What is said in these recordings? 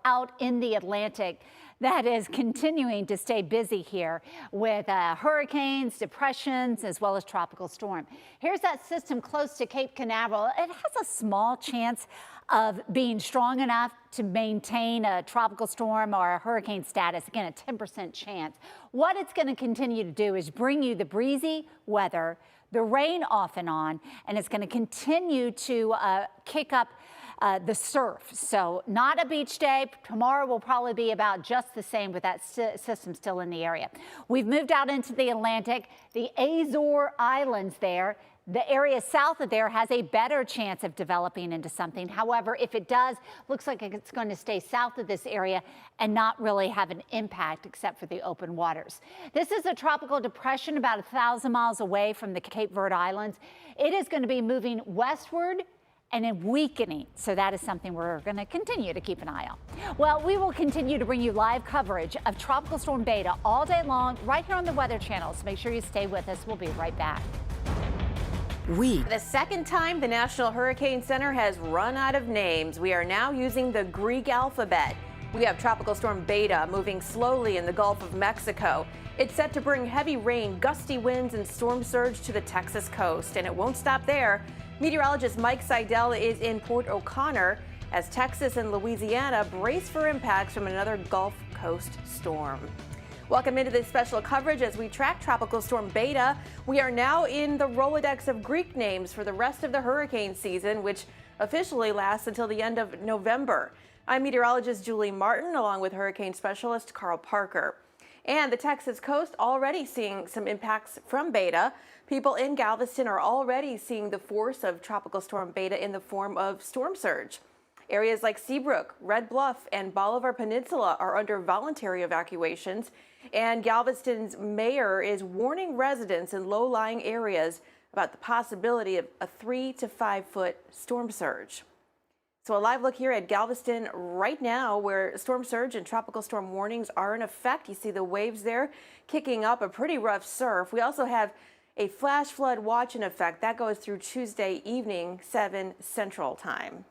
out in the Atlantic that is continuing to stay busy here with hurricanes, depressions, as well as tropical storm. Here's that system close to Cape Canaveral. It has a small chance of being strong enough to maintain a tropical storm or a hurricane status. Again, a 10% chance. What it's going to continue to do is bring you the breezy weather, the rain off and on, and it's going to continue to kick up the surf. So not a beach day. Tomorrow will probably be about just the same with that system still in the area. We've moved out into the Atlantic, the Azores Islands there. The area south of there has a better chance of developing into something. However, if it does, looks like it's going to stay south of this area and not really have an impact except for the open waters. This is a tropical depression about 1,000 miles away from the Cape Verde Islands. It is going to be moving westward and then weakening. So that is something we're going to continue to keep an eye on. Well, we will continue to bring you live coverage of Tropical Storm Beta all day long right here on the Weather Channel. So make sure you stay with us. We'll be right back. The second time the National Hurricane Center has run out of names. We are now using the Greek alphabet. We have Tropical Storm Beta moving slowly in the Gulf of Mexico. It's set to bring heavy rain, gusty winds, and storm surge to the Texas coast. And it won't stop there. Meteorologist Mike Seidel is in Port O'Connor as Texas and Louisiana brace for impacts from another Gulf Coast storm. Welcome into this special coverage as we track Tropical Storm Beta. We are now in the Rolodex of Greek names for the rest of the hurricane season, which officially lasts until the end of November. I'm meteorologist Julie Martin, along with hurricane specialist Carl Parker. And the Texas coast already seeing some impacts from Beta. People in Galveston are already seeing the force of Tropical Storm Beta in the form of storm surge. Areas like Seabrook, Red Bluff, and Bolivar Peninsula are under voluntary evacuations. And Galveston's mayor is warning residents in low-lying areas about the possibility of a 3 to 5 foot storm surge. So a live look here at Galveston right now, where storm surge and tropical storm warnings are in effect. You see the waves there kicking up a pretty rough surf. We also have a flash flood watch in effect. That goes through Tuesday evening, 7 Central Time.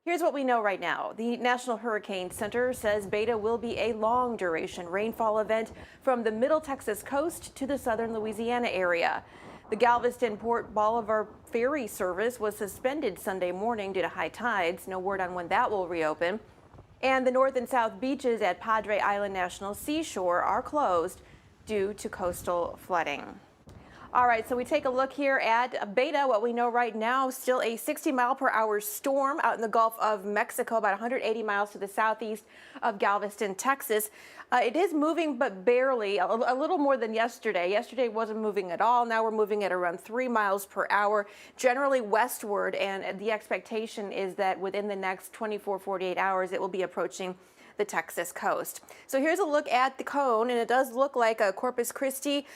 Here's what we know right now. The National Hurricane Center says Beta will be a long-duration rainfall event from the middle Texas coast to the southern Louisiana area. The Galveston-Port Bolivar ferry service was suspended Sunday morning due to high tides. No word on when that will reopen. And the north and south beaches at Padre Island National Seashore are closed due to coastal flooding. All right, so we take a look here at Beta. What we know right now, still a 60-mile-per-hour storm out in the Gulf of Mexico, about 180 miles to the southeast of Galveston, Texas. It is moving, but barely, a little more than yesterday. Yesterday wasn't moving at all. Now we're moving at around 3 miles per hour, generally westward, and the expectation is that within the next 48 hours, it will be approaching the Texas coast. So here's a look at the cone, and it does look like a Corpus Christi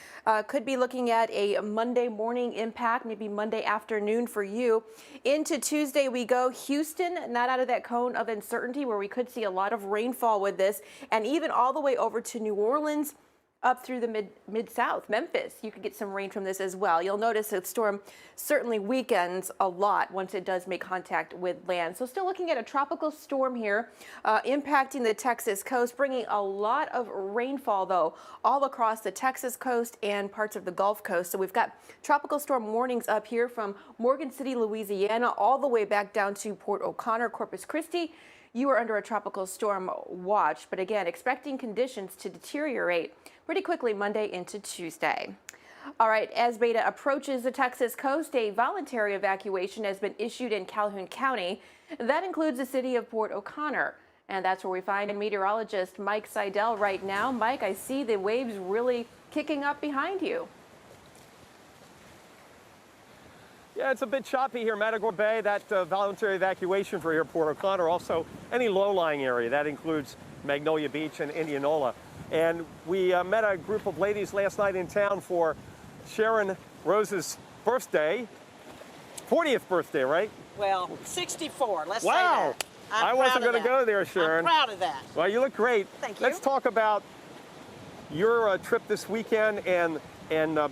could be looking at a Monday morning impact, maybe Monday afternoon for you. Into Tuesday we go. Houston, not out of that cone of uncertainty where we could see a lot of rainfall with this, and even all the way over to New Orleans, up through the mid-south, Memphis. You could get some rain from this as well. You'll notice the storm certainly weakens a lot once it does make contact with land. So still looking at a tropical storm here impacting the Texas coast, bringing a lot of rainfall, though, all across the Texas coast and parts of the Gulf Coast. So we've got tropical storm warnings up here from Morgan City, Louisiana, all the way back down to Port O'Connor, Corpus Christi. You are under a tropical storm watch, but again, expecting conditions to deteriorate pretty quickly Monday into Tuesday. All right, as Beta approaches the Texas coast, a voluntary evacuation has been issued in Calhoun County. That includes the city of Port O'Connor. And that's where we find meteorologist Mike Seidel right now. Mike, I see the waves really kicking up behind you. Yeah, it's a bit choppy here, Matagorda Bay. That voluntary evacuation for here, Port O'Connor. Also, any low-lying area. That includes Magnolia Beach and Indianola. And we met a group of ladies last night in town for Sharon Rose's birthday. 40th birthday, right? Well, 64, let's say wow. that. I wasn't going to go there, Sharon. I'm proud of that. Well, you look great. Thank you. Let's talk about your trip this weekend and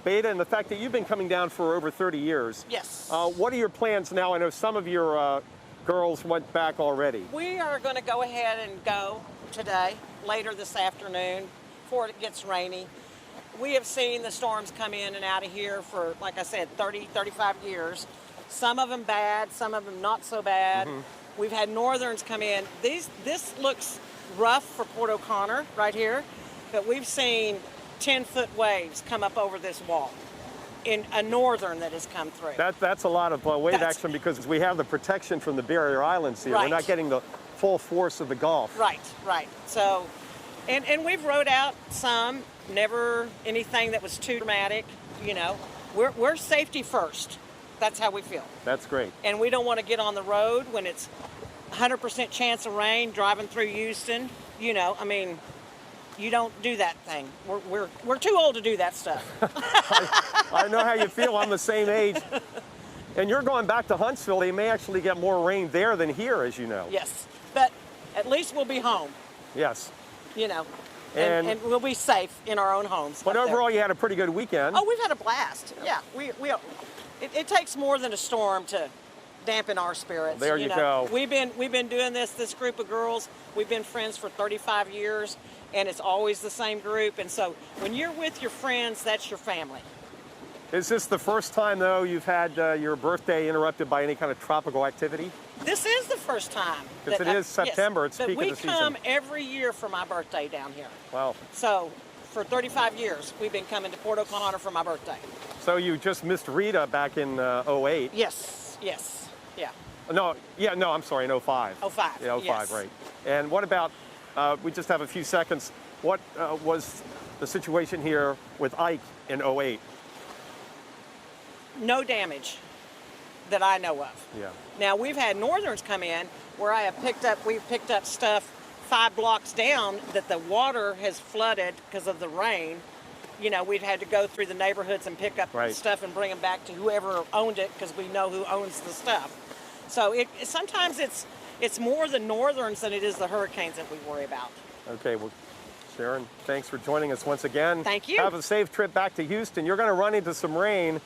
Beta and the fact that you've been coming down for over 30 years. Yes. What are your plans now? I know some of your girls went back already? We are going to go ahead and go today, later this afternoon, before it gets rainy. We have seen the storms come in and out of here for, like I said, 30, 35 years. Some of them bad, some of them not so bad. We've had northerns come in. This looks rough for Port O'Connor right here, but we've seen 10-foot waves come up over this wall in a northern that has come through. That's a lot of wave That's- action because we have the protection from the barrier islands here. We're Right. not getting the full force of the Gulf. Right. So, and we've rode out some, never anything that was too dramatic. You know, we're safety first. That's how we feel. That's great. And we don't want to get on the road when it's 100% chance of rain driving through Houston. You know, I mean, you don't do that thing. We're too old to do that stuff. I know how you feel. I'm the same age. And you're going back to Huntsville. They may actually get more rain there than here, as you know. Yes, but at least we'll be home. Yes. You know, And- and we'll be safe in our own homes. But up there. overall, you had a pretty good weekend. Oh, we've had a blast. Yeah, it takes more than a storm to dampen our spirits. There you go. We've been doing this group of girls. We've been friends for 35 years, and it's always the same group. And so when you're with your friends, that's your family. Is this the first time, though, you've had your birthday interrupted by any kind of tropical activity? This is the first time. 'Cause it is September, it's that peak of we the season. come every year for my birthday down here. Wow. So for 35 years, we've been coming to Port O'Connor for my birthday. So you just missed Rita back in 08. Yes, yeah. No, I'm sorry, in 05. 05, Yeah, 05, yes. right. And what about, we just have a few seconds, what was the situation here with Ike in 08? No damage that I know of. Yeah. Now we've had northerns come in where we've picked up stuff 5 blocks down that the water has flooded because of the rain. You know, we've had to go through the neighborhoods and pick up Right. stuff and bring them back to whoever owned it because we know who owns the stuff. So sometimes it's more the northerns than it is the hurricanes that we worry about. Okay, well, Sharon, thanks for joining us once again. Thank you. Have a safe trip back to Houston. You're going to run into some rain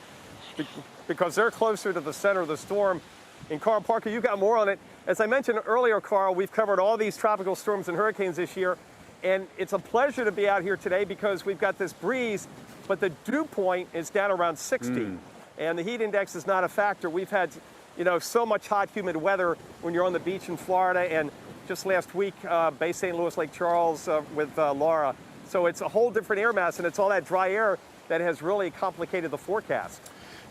because they're closer to the center of the storm. And Carl Parker, you got more on it. As I mentioned earlier, Carl, we've covered all these tropical storms and hurricanes this year. And it's a pleasure to be out here today because we've got this breeze, but the dew point is down around 60. And the heat index is not a factor. We've had, so much hot, humid weather when you're on the beach in Florida. And just last week, Bay St. Louis, Lake Charles with Laura. So it's a whole different air mass, and it's all that dry air that has really complicated the forecast.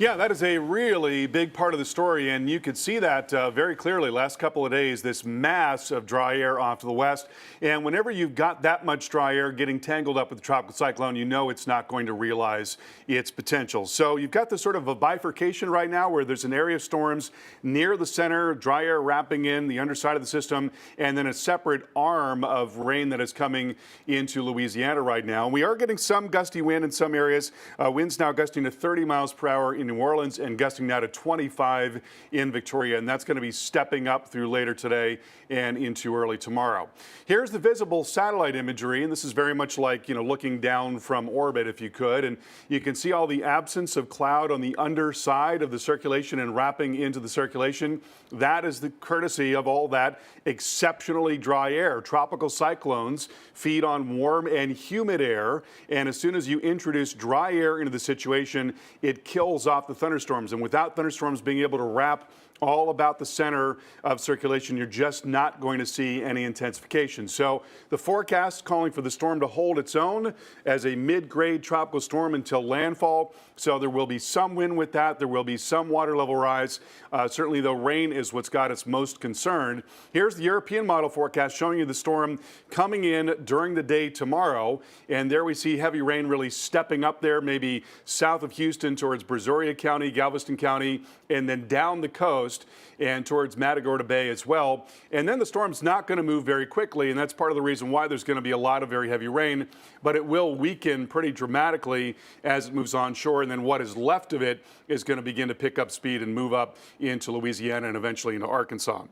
Yeah, that is a really big part of the story, and you could see that very clearly last couple of days, this mass of dry air off to the west. And whenever you've got that much dry air getting tangled up with the tropical cyclone, you know it's not going to realize its potential. So you've got this sort of a bifurcation right now where there's an area of storms near the center, dry air wrapping in the underside of the system, and then a separate arm of rain that is coming into Louisiana right now. And we are getting some gusty wind in some areas. Winds now gusting to 30 miles per hour in New Orleans and gusting now to 25 in Victoria, and that's going to be stepping up through later today and into early tomorrow. Here's the visible satellite imagery, and this is very much like, looking down from orbit if you could, and you can see all the absence of cloud on the underside of the circulation and wrapping into the circulation. That is the courtesy of all that exceptionally dry air. Tropical cyclones feed on warm and humid air, and as soon as you introduce dry air into the situation, it kills off the thunderstorms. And without thunderstorms being able to wrap all about the center of circulation, you're just not going to see any intensification. So the forecast calling for the storm to hold its own as a mid-grade tropical storm until landfall. So there will be some wind with that. There will be some water level rise. Certainly, though, rain is what's got us most concerned. Here's the European model forecast showing you the storm coming in during the day tomorrow. And there we see heavy rain really stepping up there, maybe south of Houston towards Brazoria County, Galveston County, and then down the coast and towards Matagorda Bay as well. And then the storm's not going to move very quickly, and that's part of the reason why there's going to be a lot of very heavy rain, but it will weaken pretty dramatically as it moves onshore, and then what is left of it is going to begin to pick up speed and move up into Louisiana and eventually into Arkansas.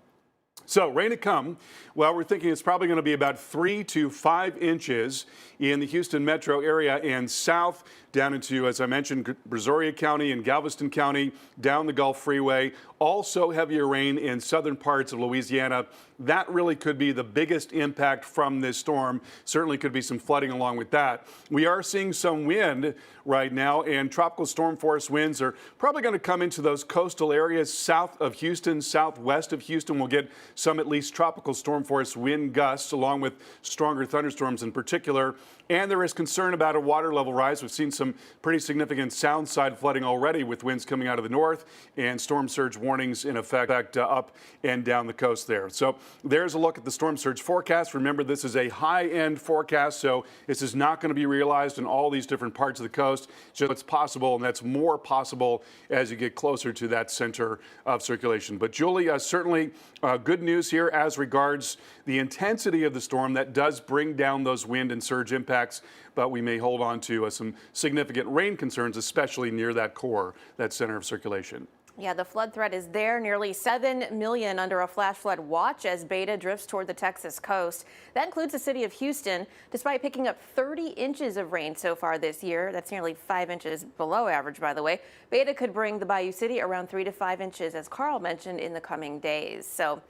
So rain to come. Well, we're thinking it's probably going to be about 3 to 5 inches in the Houston metro area and south down into, as I mentioned, Brazoria County and Galveston County, down the Gulf Freeway. Also heavier rain in southern parts of Louisiana. That really could be the biggest impact from this storm. Certainly could be some flooding along with that. We are seeing some wind right now, and tropical storm force winds are probably going to come into those coastal areas south of Houston, southwest of Houston. We'll get some at least tropical storm force wind gusts along with stronger thunderstorms in particular. And there is concern about a water level rise. We've seen some pretty significant sound side flooding already with winds coming out of the north and storm surge warnings in effect up and down the coast there. So there's a look at the storm surge forecast. Remember, this is a high end forecast, so this is not going to be realized in all these different parts of the coast. So it's possible, and that's more possible as you get closer to that center of circulation. But Julie, certainly good news here as regards the intensity of the storm. That does bring down those wind and surge impacts, but we may hold on to some significant rain concerns, especially near that core, that center of circulation. Yeah, the flood threat is there. Nearly 7 million under a flash flood watch as Beta drifts toward the Texas coast. That includes the city of Houston. Despite picking up 30 inches of rain so far this year, that's nearly 5 inches below average, by the way. Beta could bring the Bayou City around 3 to 5 inches, as Carl mentioned, in the coming days. So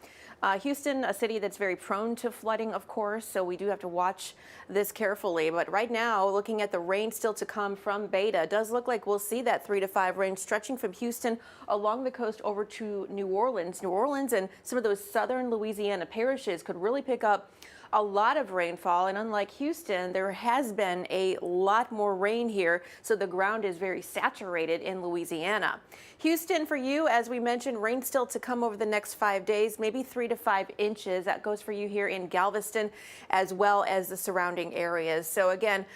Houston, a city that's very prone to flooding, of course, so we do have to watch this carefully. But right now, looking at the rain still to come from Beta, it does look like we'll see that 3 to 5 range stretching from Houston along the coast over to New Orleans. New Orleans and some of those southern Louisiana parishes could really pick up a lot of rainfall, and unlike Houston, there has been a lot more rain here, so the ground is very saturated in Louisiana. Houston, for you, as we mentioned, rain still to come over the next 5 days, maybe 3 to 5 inches. That goes for you here in Galveston as well as the surrounding areas. So again,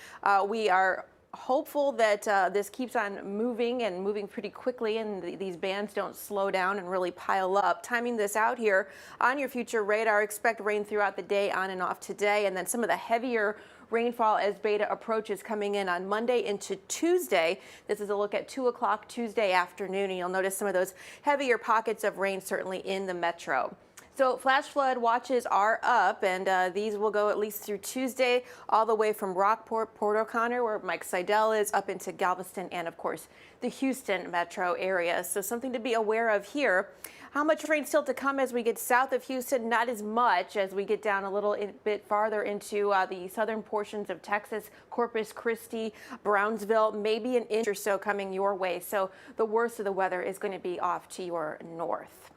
we are hopeful that this keeps on moving and moving pretty quickly, and these bands don't slow down and really pile up. Timing this out here on your future radar, expect rain throughout the day on and off today, and then some of the heavier rainfall as Beta approaches coming in on Monday into Tuesday. This is a look at 2 o'clock Tuesday afternoon, and you'll notice some of those heavier pockets of rain certainly in the metro. So flash flood watches are up, and these will go at least through Tuesday, all the way from Rockport, Port O'Connor, where Mike Seidel is, up into Galveston, and of course the Houston metro area. So something to be aware of here. How much rain still to come as we get south of Houston? Not as much as we get down a little bit farther into the southern portions of Texas, Corpus Christi, Brownsville, maybe an inch or so coming your way. So the worst of the weather is going to be off to your north.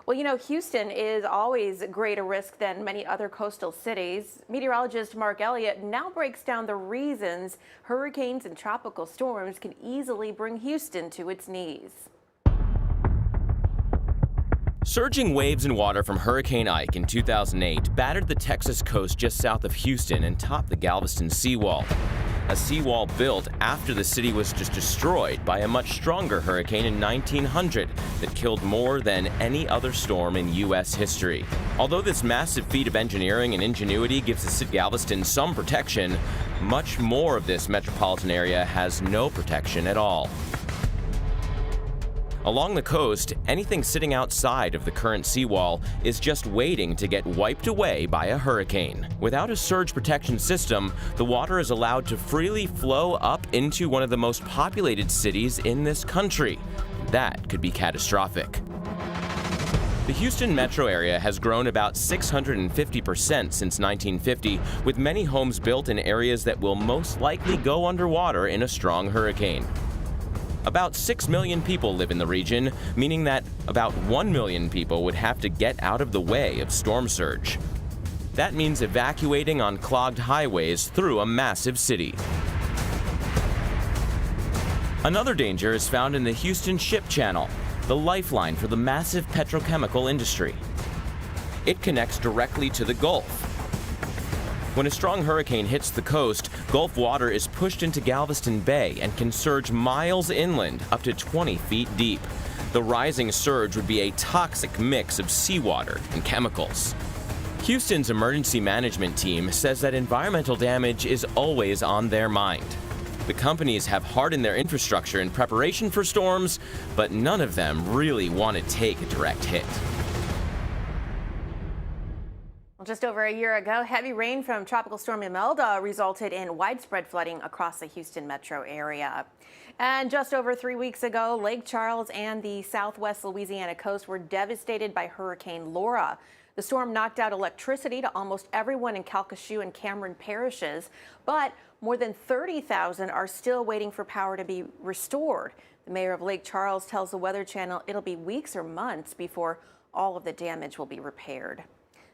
Well, you know, Houston is always greater risk than many other coastal cities. Meteorologist Mark Elliott now breaks down the reasons hurricanes and tropical storms can easily bring Houston to its knees. Surging waves and water from Hurricane Ike in 2008 battered the Texas coast just south of Houston and topped the Galveston seawall. A seawall built after the city was just destroyed by a much stronger hurricane in 1900 that killed more than any other storm in U.S. history. Although this massive feat of engineering and ingenuity gives the city of Galveston some protection, much more of this metropolitan area has no protection at all. Along the coast, anything sitting outside of the current seawall is just waiting to get wiped away by a hurricane. Without a surge protection system, the water is allowed to freely flow up into one of the most populated cities in this country. That could be catastrophic. The Houston metro area has grown about 650% since 1950, with many homes built in areas that will most likely go underwater in a strong hurricane. About 6 million people live in the region, meaning that about 1 million people would have to get out of the way of storm surge. That means evacuating on clogged highways through a massive city. Another danger is found in the Houston Ship Channel, the lifeline for the massive petrochemical industry. It connects directly to the Gulf. When a strong hurricane hits the coast, Gulf water is pushed into Galveston Bay and can surge miles inland, up to 20 feet deep. The rising surge would be a toxic mix of seawater and chemicals. Houston's emergency management team says that environmental damage is always on their mind. The companies have hardened their infrastructure in preparation for storms, but none of them really want to take a direct hit. Well, just over a year ago, heavy rain from Tropical Storm Imelda resulted in widespread flooding across the Houston metro area. And just over 3 weeks ago, Lake Charles and the southwest Louisiana coast were devastated by Hurricane Laura. The storm knocked out electricity to almost everyone in Calcasieu and Cameron parishes, but more than 30,000 are still waiting for power to be restored. The mayor of Lake Charles tells the Weather Channel it'll be weeks or months before all of the damage will be repaired.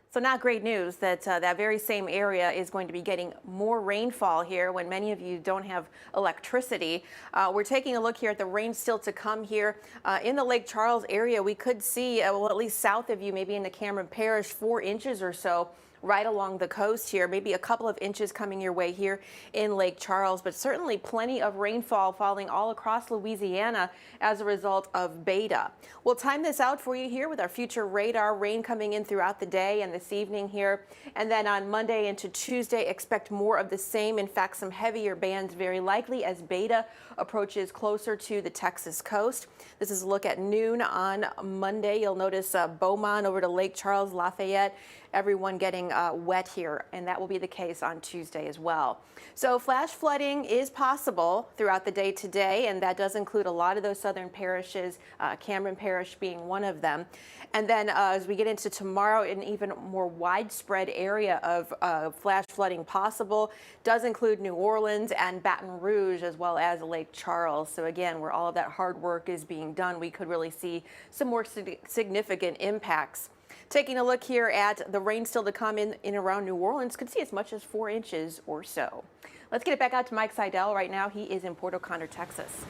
So not great news that that very same area is going to be getting more rainfall here when many of you don't have electricity. We're taking a look here at the rain still to come here in the Lake Charles area. We could see, well, at least south of you, maybe in the Cameron Parish, 4 inches or so right along the coast here, maybe a couple of inches coming your way here in Lake Charles, but certainly plenty of rainfall falling all across Louisiana as a result of Beta. We'll time this out for you here with our future radar. Rain coming in throughout the day and this evening here, and then on Monday into Tuesday expect more of the same. In fact, some heavier bands very likely as Beta approaches closer to the Texas coast. This is a look at noon on Monday. You'll notice Beaumont over to Lake Charles, Lafayette, everyone getting wet here, and that will be the case on Tuesday as well. So flash flooding is possible throughout the day today, and that does include a lot of those southern parishes, Cameron Parish being one of them. And then as we get into tomorrow, an even more widespread area of flash flooding possible does include New Orleans and Baton Rouge, as well as Lake Charles. So again, where all of that hard work is being done, we could really see some more significant impacts. Taking a look here at the rain still to come in around New Orleans, could see as much as 4 inches or so. Let's get it back out to Mike Seidel right now. He is in Port O'Connor, Texas.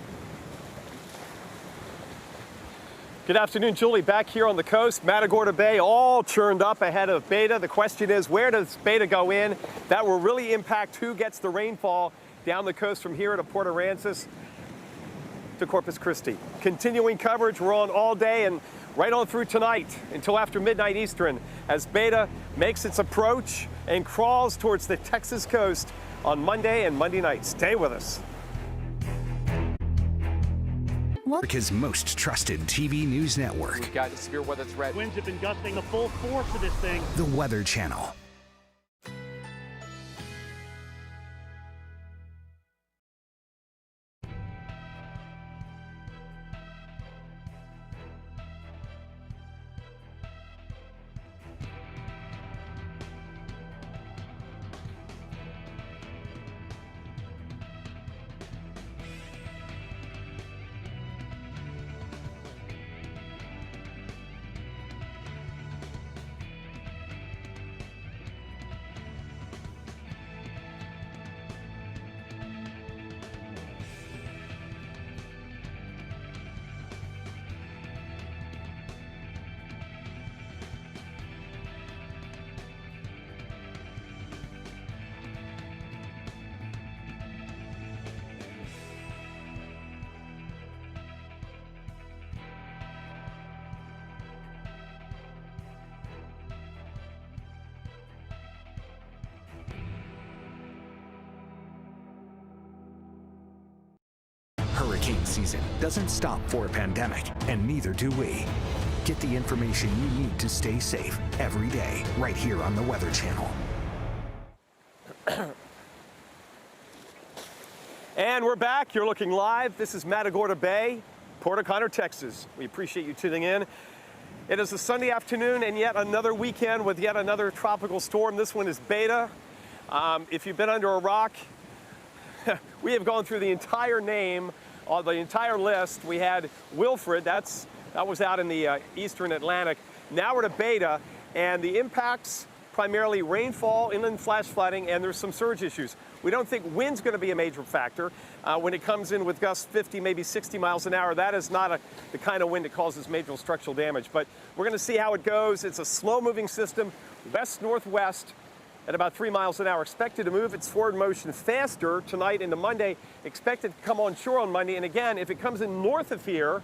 Good afternoon, Julie. Back here on the coast, Matagorda Bay all churned up ahead of Beta. The question is, where does Beta go in? That will really impact who gets the rainfall down the coast from here to Port Aransas to Corpus Christi. Continuing coverage, we're on all day and right on through tonight until after midnight Eastern as Beta makes its approach and crawls towards the Texas coast on Monday and Monday night. Stay with us. America's most trusted TV news network. We've got a severe weather threat. Winds have been gusting the full force of this thing. The Weather Channel. Hurricane season doesn't stop for a pandemic, and neither do we. Get the information you need to stay safe every day, right here on the Weather Channel. And we're back. You're looking live. This is Matagorda Bay, Port O'Connor, Texas. We appreciate you tuning in. It is a Sunday afternoon and yet another weekend with yet another tropical storm. This one is Beta. If you've been under a rock, we have gone through the entire name, the entire list. We had Wilfred, that was out in the eastern Atlantic. Now we're to Beta, and the impacts primarily rainfall, inland flash flooding, and there's some surge issues. We don't think wind's going to be a major factor. When it comes in with gusts 50, maybe 60 miles an hour, that is not the kind of wind that causes major structural damage. But we're going to see how it goes. It's a slow-moving system, west-northwest, at about 3 miles an hour. Expected to move its forward motion faster tonight into Monday. Expected to come on shore on Monday. And again, if it comes in north of here,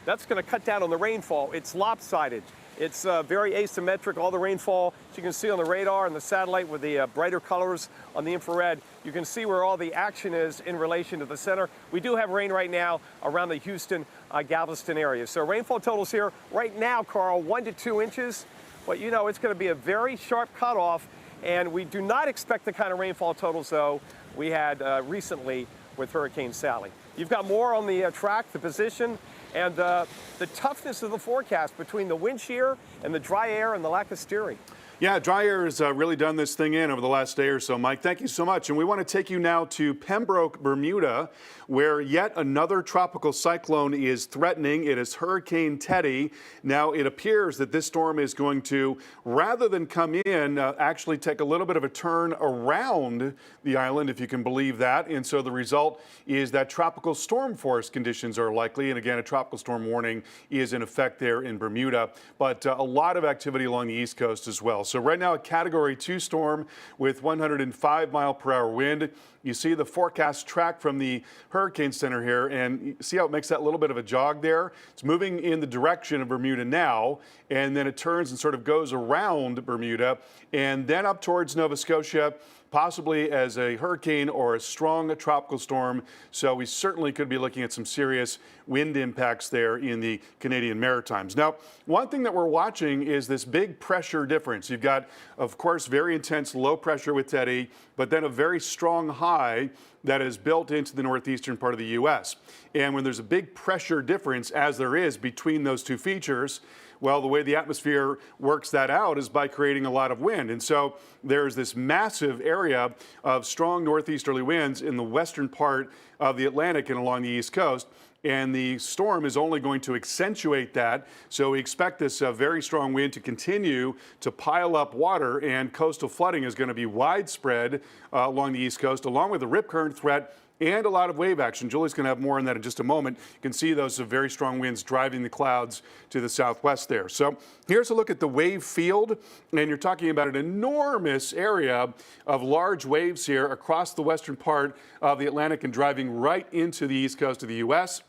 that's going to cut down on the rainfall. It's lopsided. It's very asymmetric. All the rainfall, as you can see on the radar and the satellite with the brighter colors on the infrared, you can see where all the action is in relation to the center. We do have rain right now around the Houston, Galveston area. So rainfall totals here right now, Carl, 1 to 2 inches. Well, you know, it's going to be a very sharp cutoff, and we do not expect the kind of rainfall totals, though, we had recently with Hurricane Sally. You've got more on the track, the position, and the toughness of the forecast between the wind shear and the dry air and the lack of steering. Yeah, dry air has really done this thing in over the last day or so, Mike. Thank you so much. And we want to take you now to Pembroke, Bermuda, where yet another tropical cyclone is threatening. It is Hurricane Teddy. Now, it appears that this storm is going to, rather than come in, actually take a little bit of a turn around the island, if you can believe that. And so the result is that tropical storm force conditions are likely. And again, a tropical storm warning is in effect there in Bermuda. But a lot of activity along the East Coast as well. So right now, a Category 2 storm with 105-mile-per-hour wind. You see the forecast track from the Hurricane Center here, and you see how it makes that little bit of a jog there? It's moving in the direction of Bermuda now, and then it turns and sort of goes around Bermuda, and then up towards Nova Scotia, possibly as a hurricane or a strong tropical storm. So we certainly could be looking at some serious wind impacts there in the Canadian Maritimes. Now, one thing that we're watching is this big pressure difference. You've got, of course, very intense low pressure with Teddy, but then a very strong high that is built into the northeastern part of the U.S. And when there's a big pressure difference, as there is between those two features, well, the way the atmosphere works that out is by creating a lot of wind. And so there's this massive area of strong northeasterly winds in the western part of the Atlantic and along the East Coast. And the storm is only going to accentuate that. So we expect this very strong wind to continue to pile up water, and coastal flooding is going to be widespread along the East Coast, along with the rip current threat and a lot of wave action. Julie's going to have more on that in just a moment. You can see those very strong winds driving the clouds to the southwest there. So here's a look at the wave field, and you're talking about an enormous area of large waves here across the western part of the Atlantic and driving right into the east coast of the U.S.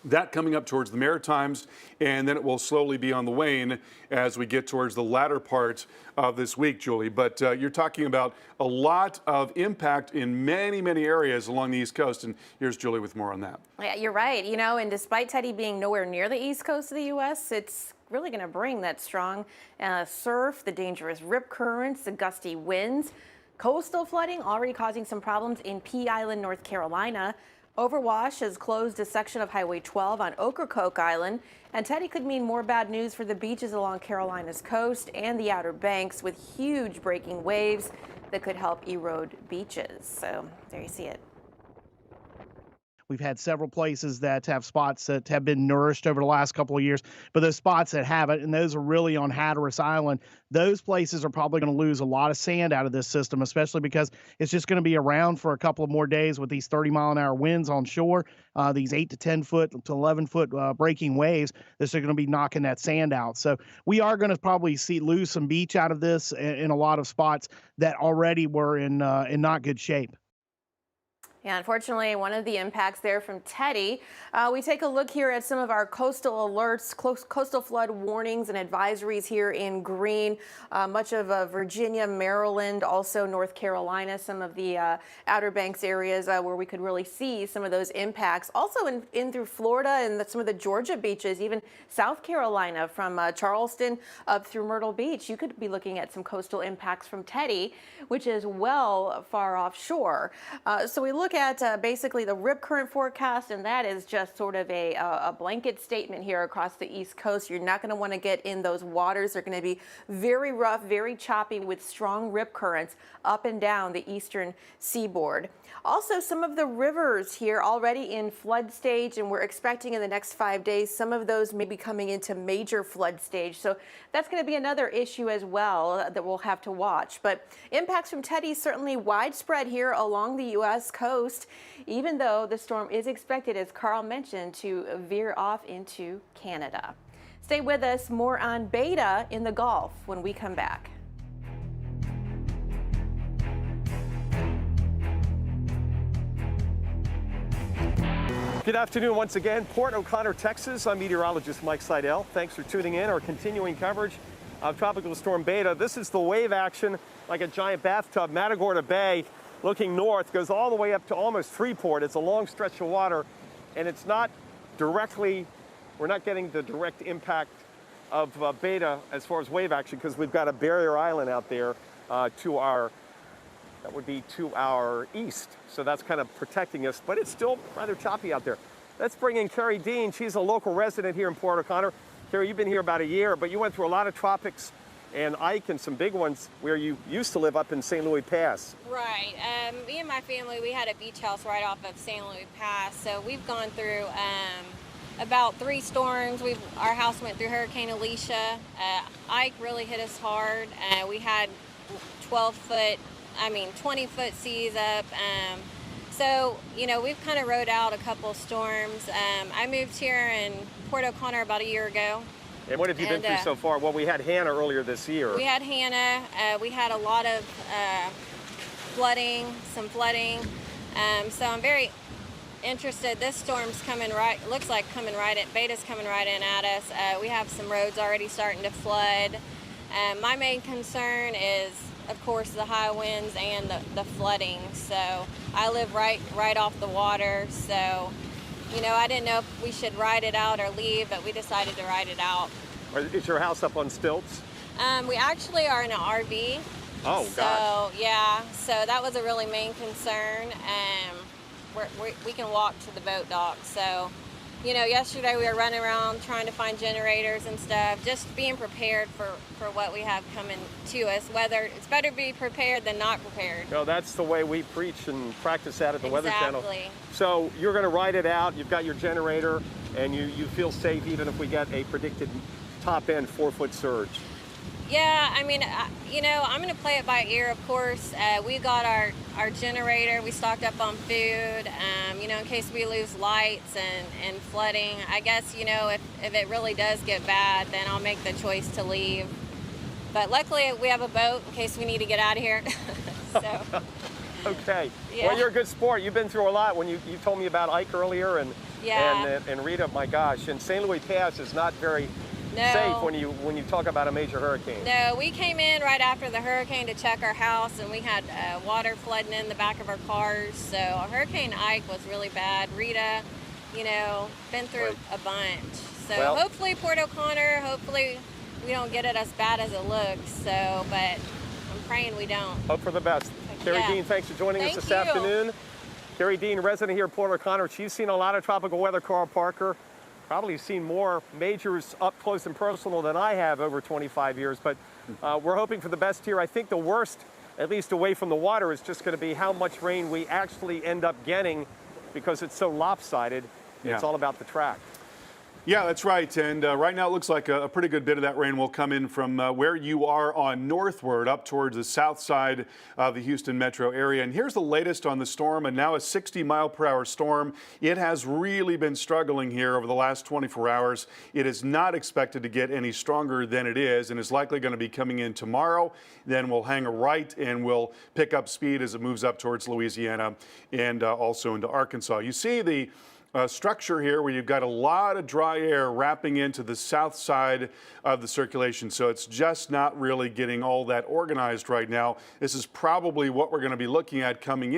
That coming up towards the Maritimes, and then it will slowly be on the wane as we get towards the latter part of this week, Julie. But you're talking about a lot of impact in many, many areas along the East Coast. And here's Julie with more on that. Yeah, you're right. You know, and despite Teddy being nowhere near the East Coast of the U.S., it's really going to bring that strong surf, the dangerous rip currents, the gusty winds. Coastal flooding already causing some problems in Pea Island, North Carolina. Overwash has closed a section of Highway 12 on Ocracoke Island, and Teddy could mean more bad news for the beaches along Carolina's coast and the Outer Banks, with huge breaking waves that could help erode beaches. So there you see it. We've had several places that have spots that have been nourished over the last couple of years, but those spots that haven't, and those are really on Hatteras Island, those places are probably going to lose a lot of sand out of this system, especially because it's just going to be around for a couple of more days with these 30-mile-an-hour winds on shore, these 8 to 10 foot to 11 foot breaking waves that are going to be knocking that sand out. So we are going to probably lose some beach out of this in a lot of spots that already were in not good shape. Yeah, unfortunately, one of the impacts there from Teddy. We take a look here at some of our coastal alerts, coastal flood warnings and advisories here in green. Much of Virginia, Maryland, also North Carolina, some of the Outer Banks areas where we could really see some of those impacts. Also in through Florida and some of the Georgia beaches, even South Carolina from Charleston up through Myrtle Beach. You could be looking at some coastal impacts from Teddy, which is well far offshore. So we look at basically the rip current forecast, and that is just sort of a blanket statement here across the East Coast. You're not going to want to get in those waters. They're going to be very rough, very choppy with strong rip currents up and down the eastern seaboard. Also, some of the rivers here already in flood stage, and we're expecting in the next 5 days, some of those may be coming into major flood stage. So that's going to be another issue as well that we'll have to watch. But impacts from Teddy certainly widespread here along the U.S. coast, even though the storm is expected, as Carl mentioned, to veer off into Canada. Stay with us. More on Beta in the Gulf when we come back. Good afternoon once again. Port O'Connor, Texas. I'm meteorologist Mike Seidel. Thanks for tuning in. Our continuing coverage of Tropical Storm Beta. This is the wave action like a giant bathtub. Matagorda Bay, looking north, goes all the way up to almost Freeport. It's a long stretch of water, and it's not directly, we're not getting the direct impact of Beta as far as wave action because we've got a barrier island out there that would be to our east. So that's kind of protecting us, but it's still rather choppy out there. Let's bring in Carrie Dean. She's a local resident here in Port O'Connor. Carrie, you've been here about a year, but you went through a lot of tropics and Ike and some big ones where you used to live up in St. Louis Pass. Right. Me and my family, we had a beach house right off of St. Louis Pass. So we've gone through about 3 storms. Our house went through Hurricane Alicia. Ike really hit us hard. We had 20-foot seas up. So, you know, we've kind of rode out a couple storms. I moved here in Port O'Connor about a year ago. And what have you been through so far? Well, we had Hannah earlier this year. We had Hannah. We had a lot of some flooding. So I'm very interested. This storm's looks like Beta's coming right in at us. We have some roads already starting to flood. My main concern is, of course, the high winds and the flooding. So I live right off the water. So, you know, I didn't know if we should ride it out or leave, but we decided to ride it out. Is your house up on stilts? We actually are in an RV. Oh, gosh. So, yeah, so that was a really main concern. We can walk to the boat dock. So, you know, yesterday we were running around trying to find generators and stuff, just being prepared for what we have coming to us. Whether it's better to be prepared than not prepared. No, that's the way we preach and practice that at the Weather Channel. Exactly. So you're going to ride it out. You've got your generator, and you feel safe even if we get a predicted top-end 4-foot surge. Yeah, I mean, you know, I'm going to play it by ear, of course. We got our generator. We stocked up on food, you know, in case we lose lights and flooding. I guess, you know, if it really does get bad, then I'll make the choice to leave. But luckily, we have a boat in case we need to get out of here. So. Okay. Yeah. Well, you're a good sport. You've been through a lot. When you told me about Ike earlier and Rita, my gosh. And St. Louis Pass is not very safe when you talk about a major hurricane. No, we came in right after the hurricane to check our house, and we had water flooding in the back of our cars. So Hurricane Ike was really bad. Rita, you know, been through a bunch. So hopefully Port O'Connor, hopefully we don't get it as bad as it looks. So, but I'm praying we don't. Hope for the best. Carrie Dean, thanks for joining us this afternoon. Carrie Dean, resident here at Port O'Connor. She's seen a lot of tropical weather. Carl Parker, probably seen more majors up close and personal than I have over 25 years, but we're hoping for the best here. I think the worst, at least away from the water, is just going to be how much rain we actually end up getting because it's so lopsided. Yeah. It's all about the track. Yeah, that's right. And right now it looks like a pretty good bit of that rain will come in from where you are on northward up towards the south side of the Houston metro area. And here's the latest on the storm, and now a 60-mile-per-hour storm. It has really been struggling here over the last 24 hours. It is not expected to get any stronger than it is and is likely going to be coming in tomorrow. Then we'll hang a right and we'll pick up speed as it moves up towards Louisiana and also into Arkansas. You see the structure here where you've got a lot of dry air wrapping into the south side of the circulation. So it's just not really getting all that organized right now. This is probably what we're going to be looking at coming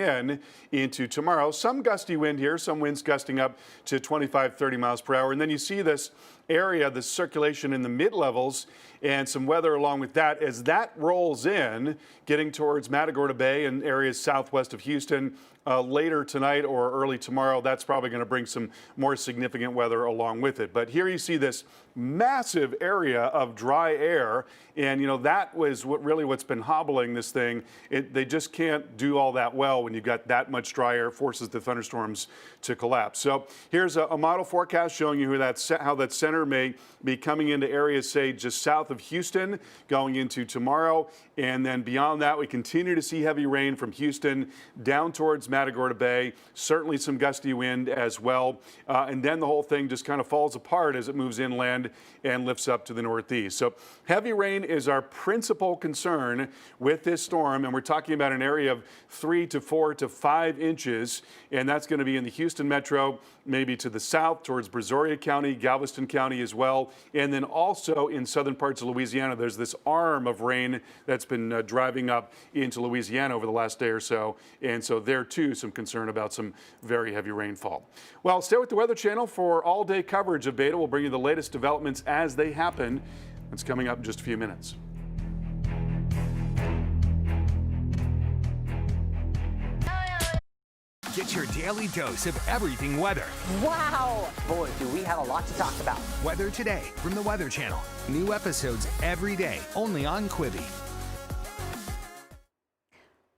into tomorrow. Some gusty wind here, some winds gusting up to 25, 30 miles per hour. And then you see this area, the circulation in the mid-levels and some weather along with that as that rolls in, getting towards Matagorda Bay and areas southwest of Houston. Later tonight or early tomorrow, that's probably going to bring some more significant weather along with it. But here you see this massive area of dry air, and you know that was what's been hobbling this thing. They just can't do all that well when you've got that much dry air. It forces the thunderstorms to collapse. So here's a model forecast showing you how that center may be coming into areas, say, just south of Houston going into tomorrow. And then beyond that, we continue to see heavy rain from Houston down towards Matagorda Bay, certainly some gusty wind as well. And then the whole thing just kind of falls apart as it moves inland and lifts up to the northeast. So heavy rain is our principal concern with this storm. And we're talking about an area of 3 to 4 to 5 inches. And that's going to be in the Houston metro, maybe to the south towards Brazoria County, Galveston County. County as well. And then also in southern parts of Louisiana, there's this arm of rain that's been driving up into Louisiana over the last day or so. And so there too, some concern about some very heavy rainfall. Well, stay with the Weather Channel for all-day coverage of Beta. We'll bring you the latest developments as they happen. It's coming up in just a few minutes. Get your daily dose of everything weather. Wow. Boy, do we have a lot to talk about. Weather Today from the Weather Channel. New episodes every day, only on Quibi.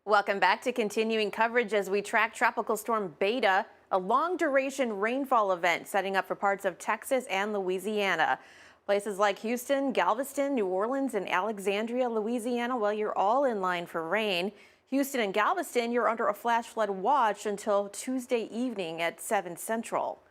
Welcome back to continuing coverage as we track Tropical Storm Beta, a long-duration rainfall event setting up for parts of Texas and Louisiana. Places like Houston, Galveston, New Orleans, and Alexandria, Louisiana, well, you're all in line for rain. Houston and Galveston, you're under a flash flood watch until Tuesday evening at 7 Central.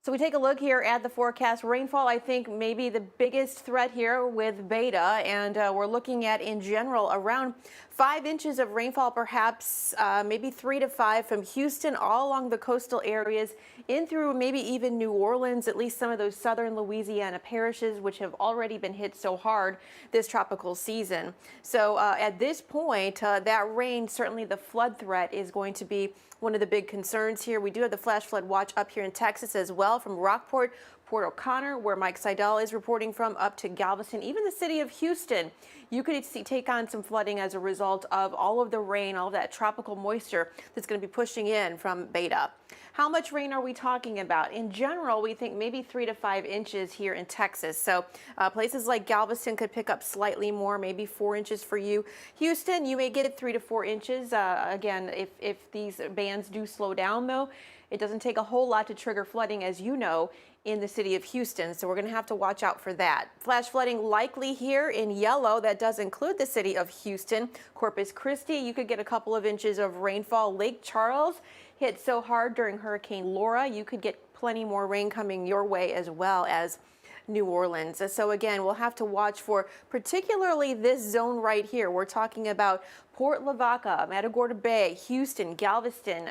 So we take a look here at the forecast. Rainfall, I think, maybe the biggest threat here with Beta, and we're looking at, in general, around 5 inches of rainfall, perhaps maybe 3 to 5 from Houston all along the coastal areas in through maybe even New Orleans, at least some of those southern Louisiana parishes, which have already been hit so hard this tropical season. So at this point, that rain, certainly the flood threat is going to be one of the big concerns here. We do have the flash flood watch up here in Texas as well, from Rockport, Port O'Connor, where Mike Seidel is reporting from, up to Galveston, even the city of Houston. You could take on some flooding as a result of all of the rain, all of that tropical moisture that's going to be pushing in from Beta. How much rain are we talking about? In general, we think maybe 3 to 5 inches here in Texas. So places like Galveston could pick up slightly more, maybe 4 inches for you. Houston, you may get 3 to 4 inches. Again, if these bands do slow down, though, it doesn't take a whole lot to trigger flooding, as you know, in the city of Houston. So we're going to have to watch out for that. Flash flooding likely here in yellow. That does include the city of Houston. Corpus Christi, you could get a couple of inches of rainfall. Lake Charles hit so hard during Hurricane Laura, you could get plenty more rain coming your way, as well as New Orleans. So again, we'll have to watch for particularly this zone right here. We're talking about Port Lavaca, Matagorda Bay, Houston, Galveston,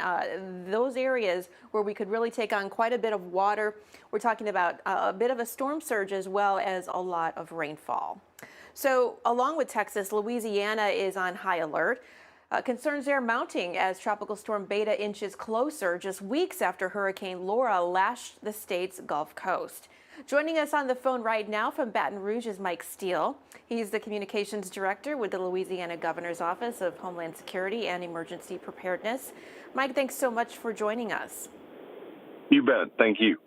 those areas where we could really take on quite a bit of water. We're talking about a bit of a storm surge as well as a lot of rainfall. So along with Texas, Louisiana is on high alert. Concerns there mounting as Tropical Storm Beta inches closer just weeks after Hurricane Laura lashed the state's Gulf Coast. Joining us on the phone right now from Baton Rouge is Mike Steele. He's the communications director with the Louisiana Governor's Office of Homeland Security and Emergency Preparedness. Mike, thanks so much for joining us. You bet. Thank you.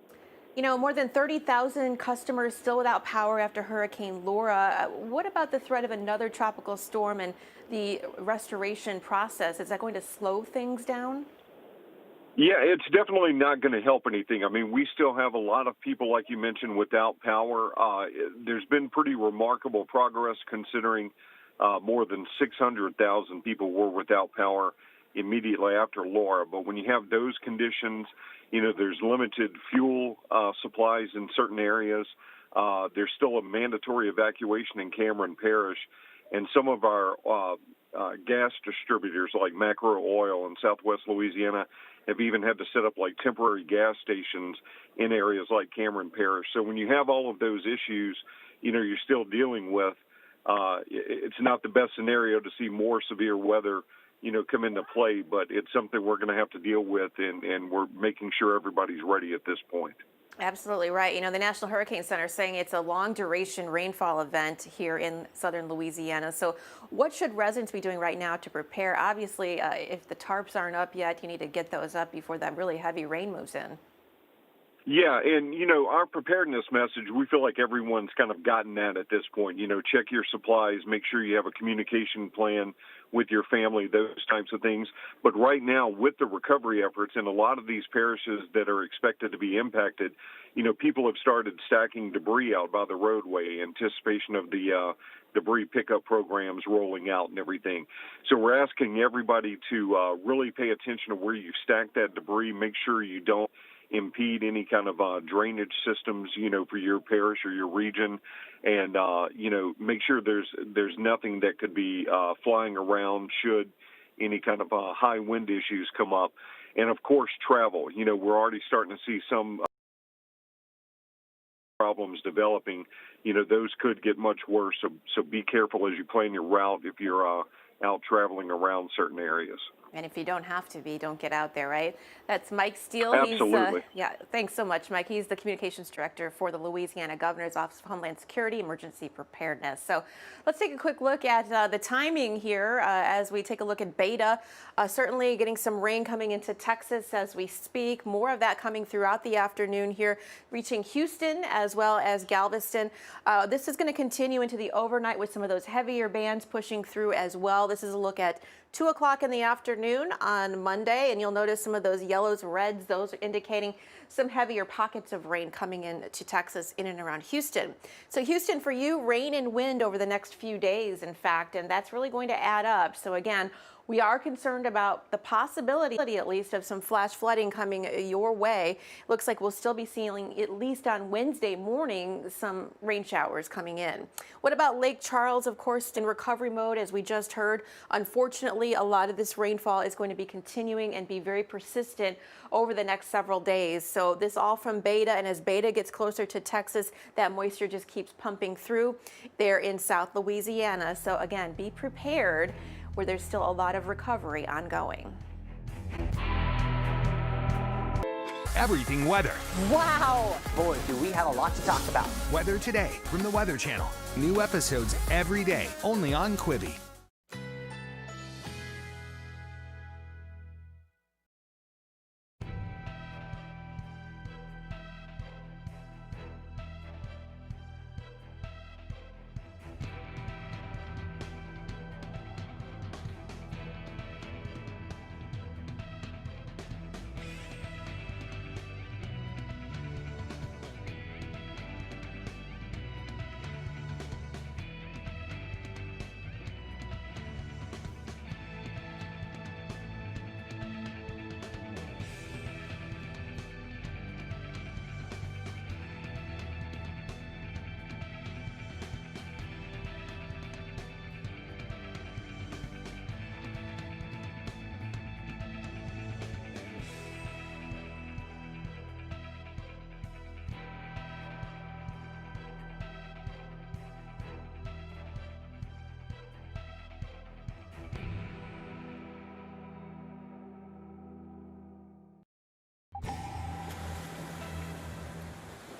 You know, more than 30,000 customers still without power after Hurricane Laura. What about the threat of another tropical storm and the restoration process? Is that going to slow things down? Yeah, it's definitely not going to help anything. I mean, we still have a lot of people, like you mentioned, without power. There's been pretty remarkable progress considering more than 600,000 people were without power immediately after Laura. But when you have those conditions, you know, there's limited fuel supplies in certain areas. There's still a mandatory evacuation in Cameron Parish. And some of our gas distributors like Macro Oil in Southwest Louisiana have even had to set up like temporary gas stations in areas like Cameron Parish. So when you have all of those issues, you know, you're still dealing with, it's not the best scenario to see more severe weather, you know, come into play, but it's something we're going to have to deal with, and we're making sure everybody's ready at this point. Absolutely right. You know, the National Hurricane Center is saying it's a long-duration rainfall event here in southern Louisiana. So what should residents be doing right now to prepare? Obviously, if the tarps aren't up yet, you need to get those up before that really heavy rain moves in. Yeah, and, you know, our preparedness message, we feel like everyone's kind of gotten that at this point. You know, check your supplies, make sure you have a communication plan with your family, those types of things. But right now, with the recovery efforts in a lot of these parishes that are expected to be impacted, you know, people have started stacking debris out by the roadway in anticipation of the debris pickup programs rolling out and everything. So we're asking everybody to really pay attention to where you stack that debris. Make sure you don't impede any kind of drainage systems, you know, for your parish or your region, and you know, make sure there's nothing that could be flying around should any kind of high wind issues come up. And of course, travel. You know, we're already starting to see some problems developing, those could get much worse. So be careful as you plan your route if you're out traveling around certain areas. And if you don't have to be, don't get out there, right? That's Mike Steele. Absolutely. Thanks so much, Mike. He's the communications director for the Louisiana Governor's Office of Homeland Security Emergency Preparedness. So let's take a quick look at the timing here as we take a look at Beta. Certainly getting some rain coming into Texas as we speak. More of that coming throughout the afternoon here, reaching Houston as well as Galveston. This is going to continue into the overnight with some of those heavier bands pushing through as well. This is a look at 2 o'clock in the afternoon on Monday, and you'll notice some of those yellows, reds, those are indicating some heavier pockets of rain coming in to Texas in and around Houston. So Houston, for you, rain and wind over the next few days, in fact, and that's really going to add up. So again, we are concerned about the possibility, at least, of some flash flooding coming your way. Looks like we'll still be seeing, at least on Wednesday morning, some rain showers coming in. What about Lake Charles, of course, in recovery mode, as we just heard? Unfortunately, a lot of this rainfall is going to be continuing and be very persistent over the next several days. So this all from Beta, and as Beta gets closer to Texas, that moisture just keeps pumping through there in South Louisiana. So again, be prepared, where there's still a lot of recovery ongoing. Everything weather. Wow. Boy, do we have a lot to talk about. Weather Today from the Weather Channel. New episodes every day, only on Quibi.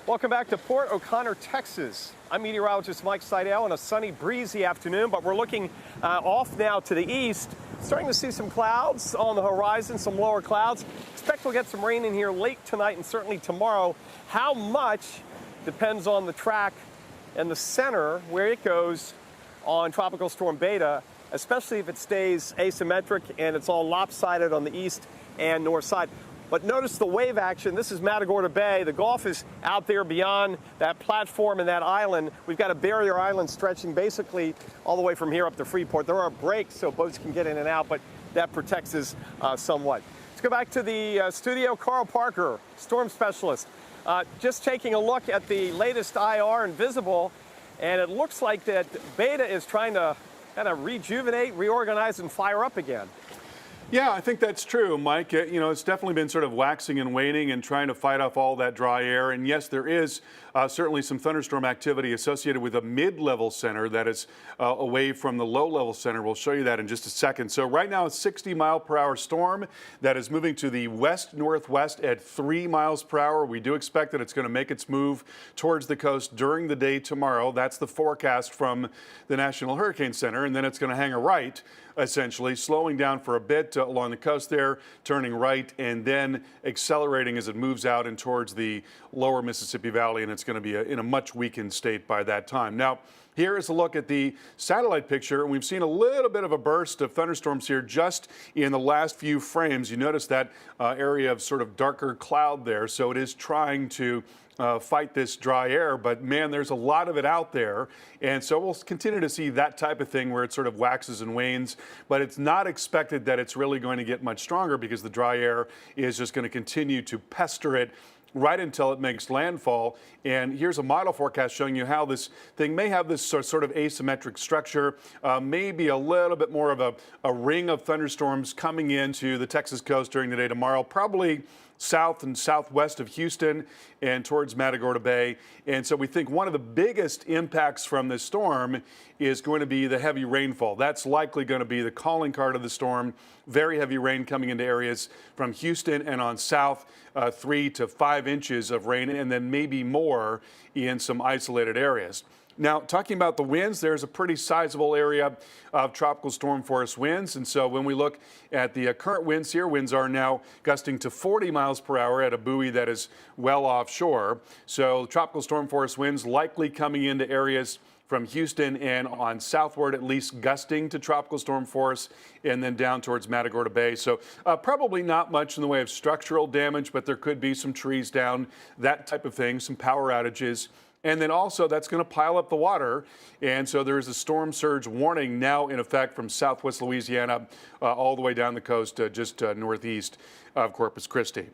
Welcome back to Port O'Connor, Texas. I'm meteorologist Mike Seidel on a sunny, breezy afternoon, but we're looking off now to the east. Starting to see some clouds on the horizon, some lower clouds. Expect we'll get some rain in here late tonight and certainly tomorrow. How much depends on the track and the center where it goes on Tropical Storm Beta, especially if it stays asymmetric and it's all lopsided on the east and north side. But notice the wave action. This is Matagorda Bay. The Gulf is out there beyond that platform and that island. We've got a barrier island stretching basically all the way from here up to Freeport. There are breaks so boats can get in and out, but that protects us somewhat. Let's go back to the studio. Carl Parker, storm specialist, just taking a look at the latest IR and visible, and it looks like that Beta is trying to kind of rejuvenate, reorganize, and fire up again. Yeah, I think that's true, Mike. It's definitely been sort of waxing and waning and trying to fight off all that dry air. And yes, there is certainly some thunderstorm activity associated with a mid-level center that is away from the low-level center. We'll show you that in just a second. So right now, it's a 60-mile-per-hour storm that is moving to the west-northwest at 3 miles per hour. We do expect that it's going to make its move towards the coast during the day tomorrow. That's the forecast from the National Hurricane Center. And then it's going to hang a right, essentially, slowing down for a bit along the coast there, turning right, and then accelerating as it moves out and towards the lower Mississippi Valley, and it's going to be in a much weakened state by that time. Now, here is a look at the satellite picture, and we've seen a little bit of a burst of thunderstorms here just in the last few frames. You notice that area of sort of darker cloud there, so it is trying to fight this dry air, but man, there's a lot of it out there. And so we'll continue to see that type of thing where it sort of waxes and wanes, but it's not expected that it's really going to get much stronger because the dry air is just going to continue to pester it right until it makes landfall. And here's a model forecast showing you how this thing may have this sort of asymmetric structure, maybe a little bit more of a ring of thunderstorms coming into the Texas coast during the day tomorrow, probably south and southwest of Houston and towards Matagorda Bay. And so we think one of the biggest impacts from this storm is going to be the heavy rainfall. That's likely going to be the calling card of the storm. Very heavy rain coming into areas from Houston and on south, 3 to 5 inches of rain, and then maybe more in some isolated areas. Now, talking about the winds, there's a pretty sizable area of tropical storm force winds. And so when we look at the current winds here, winds are now gusting to 40 miles per hour at a buoy that is well offshore. So tropical storm force winds likely coming into areas from Houston and on southward, at least gusting to tropical storm force, and then down towards Matagorda Bay. So probably not much in the way of structural damage, but there could be some trees down, that type of thing, some power outages. And then also that's going to pile up the water. And so there is a storm surge warning now in effect from southwest Louisiana all the way down the coast, just northeast of Corpus Christi.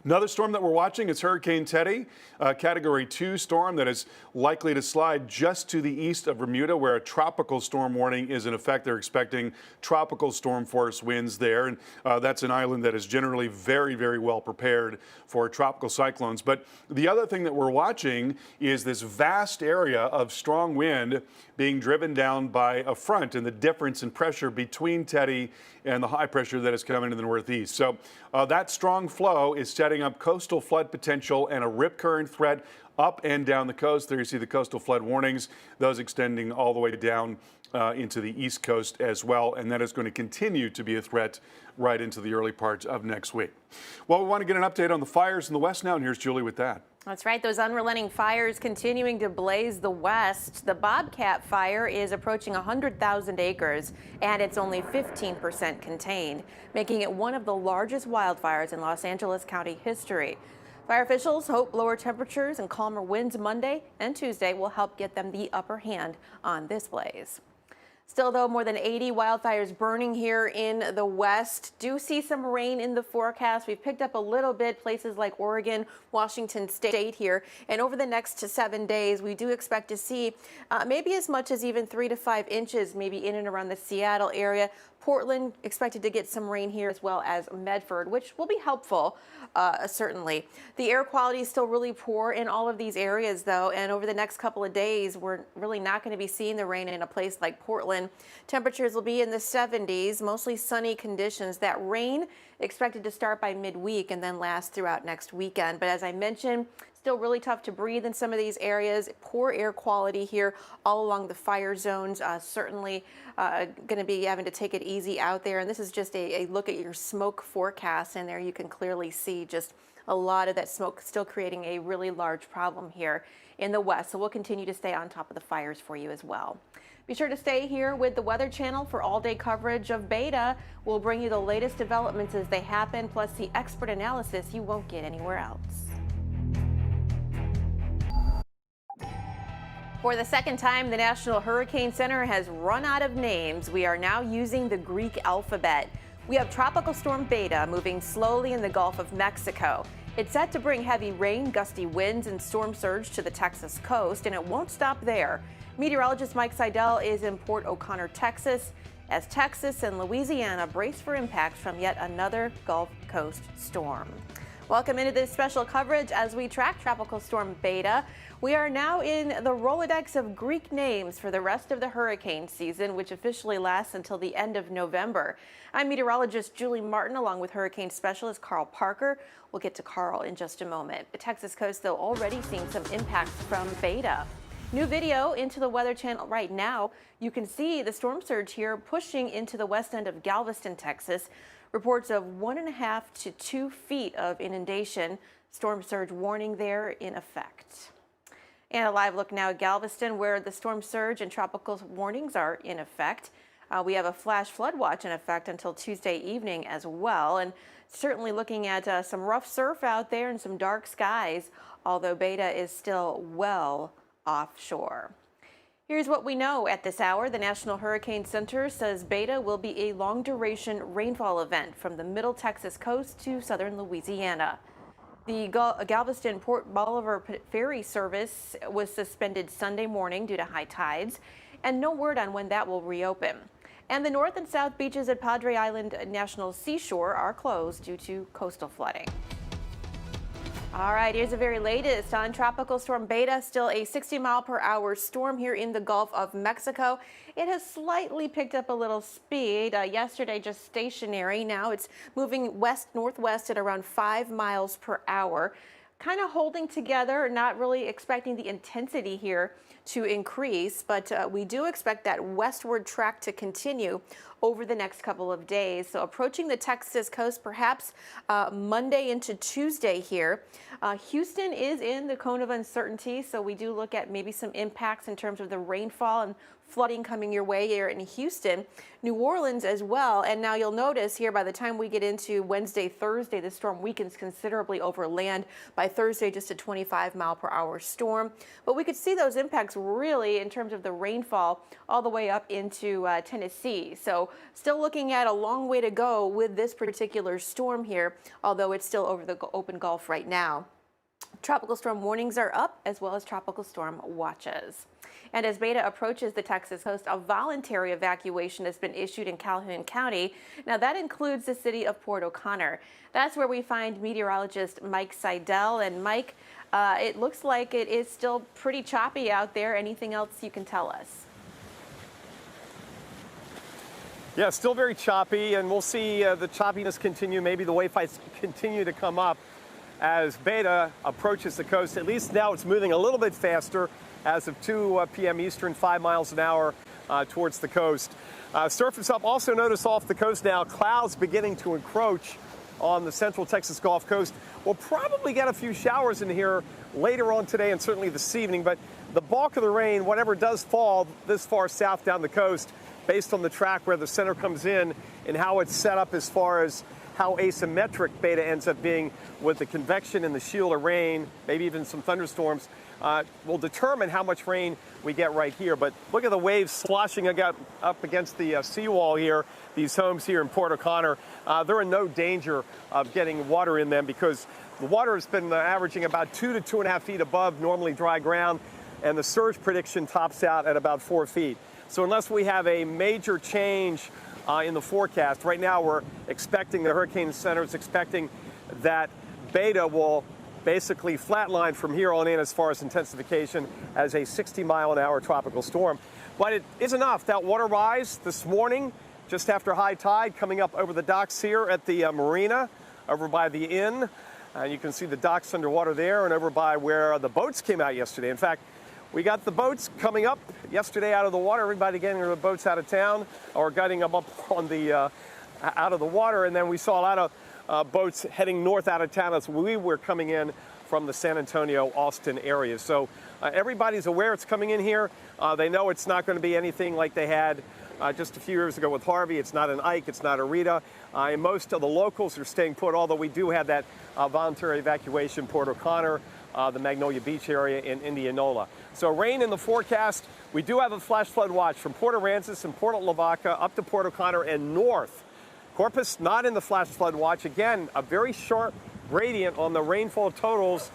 Another storm that we're watching is Hurricane Teddy, a Category 2 storm that is likely to slide just to the east of Bermuda, where a tropical storm warning is in effect. They're expecting tropical storm force winds there, and that's an island that is generally very, very well prepared for tropical cyclones. But the other thing that we're watching is this vast area of strong wind being driven down by a front and the difference in pressure between Teddy and the high pressure that is coming to the northeast. So that strong flow is setting up coastal flood potential and a rip current threat up and down the coast. There you see the coastal flood warnings, those extending all the way down into the east coast as well. And that is going to continue to be a threat right into the early parts of next week. Well, we want to get an update on the fires in the west now, and here's Julie with that. That's right. Those unrelenting fires continuing to blaze the west. The Bobcat fire is approaching 100,000 acres, and it's only 15% contained, making it one of the largest wildfires in Los Angeles County history. Fire officials hope lower temperatures and calmer winds Monday and Tuesday will help get them the upper hand on this blaze. Still, though, more than 80 wildfires burning here in the west. Do see some rain in the forecast. We've picked up a little bit places like Oregon, Washington State here. And over the next 7 days, we do expect to see maybe as much as even 3 to 5 inches, maybe in and around the Seattle area. Portland expected to get some rain here, as well as Medford, which will be helpful, certainly. The air quality is still really poor in all of these areas, though, and over the next couple of days, we're really not going to be seeing the rain in a place like Portland. Temperatures will be in the 70s, mostly sunny conditions. That rain expected to start by midweek and then last throughout next weekend. But as I mentioned, still really tough to breathe in some of these areas. Poor air quality here all along the fire zones. Certainly going to be having to take it easy out there. And this is just a look at your smoke forecast. And there you can clearly see just a lot of that smoke still creating a really large problem here in the west. So we'll continue to stay on top of the fires for you as well. Be sure to stay here with the Weather Channel for all-day coverage of Beta. We'll bring you the latest developments as they happen, plus the expert analysis you won't get anywhere else. For the second time, the National Hurricane Center has run out of names. We are now using the Greek alphabet. We have Tropical Storm Beta moving slowly in the Gulf of Mexico. It's set to bring heavy rain, gusty winds, and storm surge to the Texas coast, and it won't stop there. Meteorologist Mike Seidel is in Port O'Connor, Texas, as Texas and Louisiana brace for impacts from yet another Gulf Coast storm. Welcome into this special coverage as we track Tropical Storm Beta. We are now in the Rolodex of Greek names for the rest of the hurricane season, which officially lasts until the end of November. I'm meteorologist Julie Martin, along with hurricane specialist Carl Parker. We'll get to Carl in just a moment. The Texas coast, though, already seeing some impacts from Beta. New video into the Weather Channel right now. You can see the storm surge here pushing into the west end of Galveston, Texas. Reports of 1.5 to 2 feet of inundation. Storm surge warning there in effect. And a live look now at Galveston, where the storm surge and tropical warnings are in effect. We have a flash flood watch in effect until Tuesday evening as well. And certainly looking at some rough surf out there and some dark skies, although Beta is still well offshore. Here's what we know at this hour. The National Hurricane Center says Beta will be a long-duration rainfall event from the middle Texas coast to southern Louisiana. The Galveston Port Bolivar ferry service was suspended Sunday morning due to high tides, and no word on when that will reopen. And the north and south beaches at Padre Island National Seashore are closed due to coastal flooding. All right, here's the very latest on Tropical Storm Beta, still a 60-mile-per-hour storm here in the Gulf of Mexico. It has slightly picked up a little speed. Yesterday, just stationary. Now it's moving west-northwest at around 5 miles per hour. Kind of holding together, not really expecting the intensity here to increase, but we do expect that westward track to continue over the next couple of days. So approaching the Texas coast perhaps Monday into Tuesday here. Houston is in the cone of uncertainty, so we do look at maybe some impacts in terms of the rainfall and flooding coming your way here in Houston. New Orleans as well. And now you'll notice here by the time we get into Wednesday, Thursday, the storm weakens considerably over land. By Thursday, just a 25-mile-per-hour storm. But we could see those impacts really in terms of the rainfall all the way up into Tennessee. So still looking at a long way to go with this particular storm here, although it's still over the open Gulf right now. Tropical storm warnings are up, as well as tropical storm watches. And as Beta approaches the Texas coast, a voluntary evacuation has been issued in Calhoun County. Now, that includes the city of Port O'Connor. That's where we find meteorologist Mike Seidel. And Mike, it looks like it is still pretty choppy out there. Anything else you can tell us? Yeah, still very choppy, and we'll see the choppiness continue. Maybe the wave heights continue to come up as Beta approaches the coast. At least now it's moving a little bit faster as of 2 p.m. Eastern, 5 miles an hour towards the coast. Surface up. Also notice off the coast now, clouds beginning to encroach on the central Texas Gulf Coast. We'll probably get a few showers in here later on today and certainly this evening, but the bulk of the rain, whatever does fall this far south down the coast, based on the track where the center comes in and how it's set up as far as how asymmetric Beta ends up being with the convection and the shield of rain, maybe even some thunderstorms, will determine how much rain we get right here. But look at the waves sloshing up against the seawall here, these homes here in Port O'Connor. They're in no danger of getting water in them because the water has been averaging about 2 to 2.5 feet above normally dry ground, and the surge prediction tops out at about 4 feet. So unless we have a major change in the forecast, right now we're expecting, the Hurricane Center is expecting that Beta will basically flatline from here on in as far as intensification as a 60-mile-an-hour tropical storm. But it is enough. That water rise this morning, just after high tide, coming up over the docks here at the marina, over by the inn. You can see the docks underwater there and over by where the boats came out yesterday. In fact, we got the boats coming up yesterday out of the water. Everybody getting their boats out of town or getting them up on the out of the water. And then we saw a lot of boats heading north out of town as we were coming in from the San Antonio, Austin area. So everybody's aware it's coming in here. They know it's not going to be anything like they had just a few years ago with Harvey. It's not an Ike, it's not a Rita. And most of the locals are staying put, although we do have that voluntary evacuation, Port O'Connor, the Magnolia Beach area in Indianola. So rain in the forecast. We do have a flash flood watch from Port Aransas and Port Lavaca up to Port O'Connor and north. Corpus not in the flash flood watch. Again, a very sharp gradient on the rainfall totals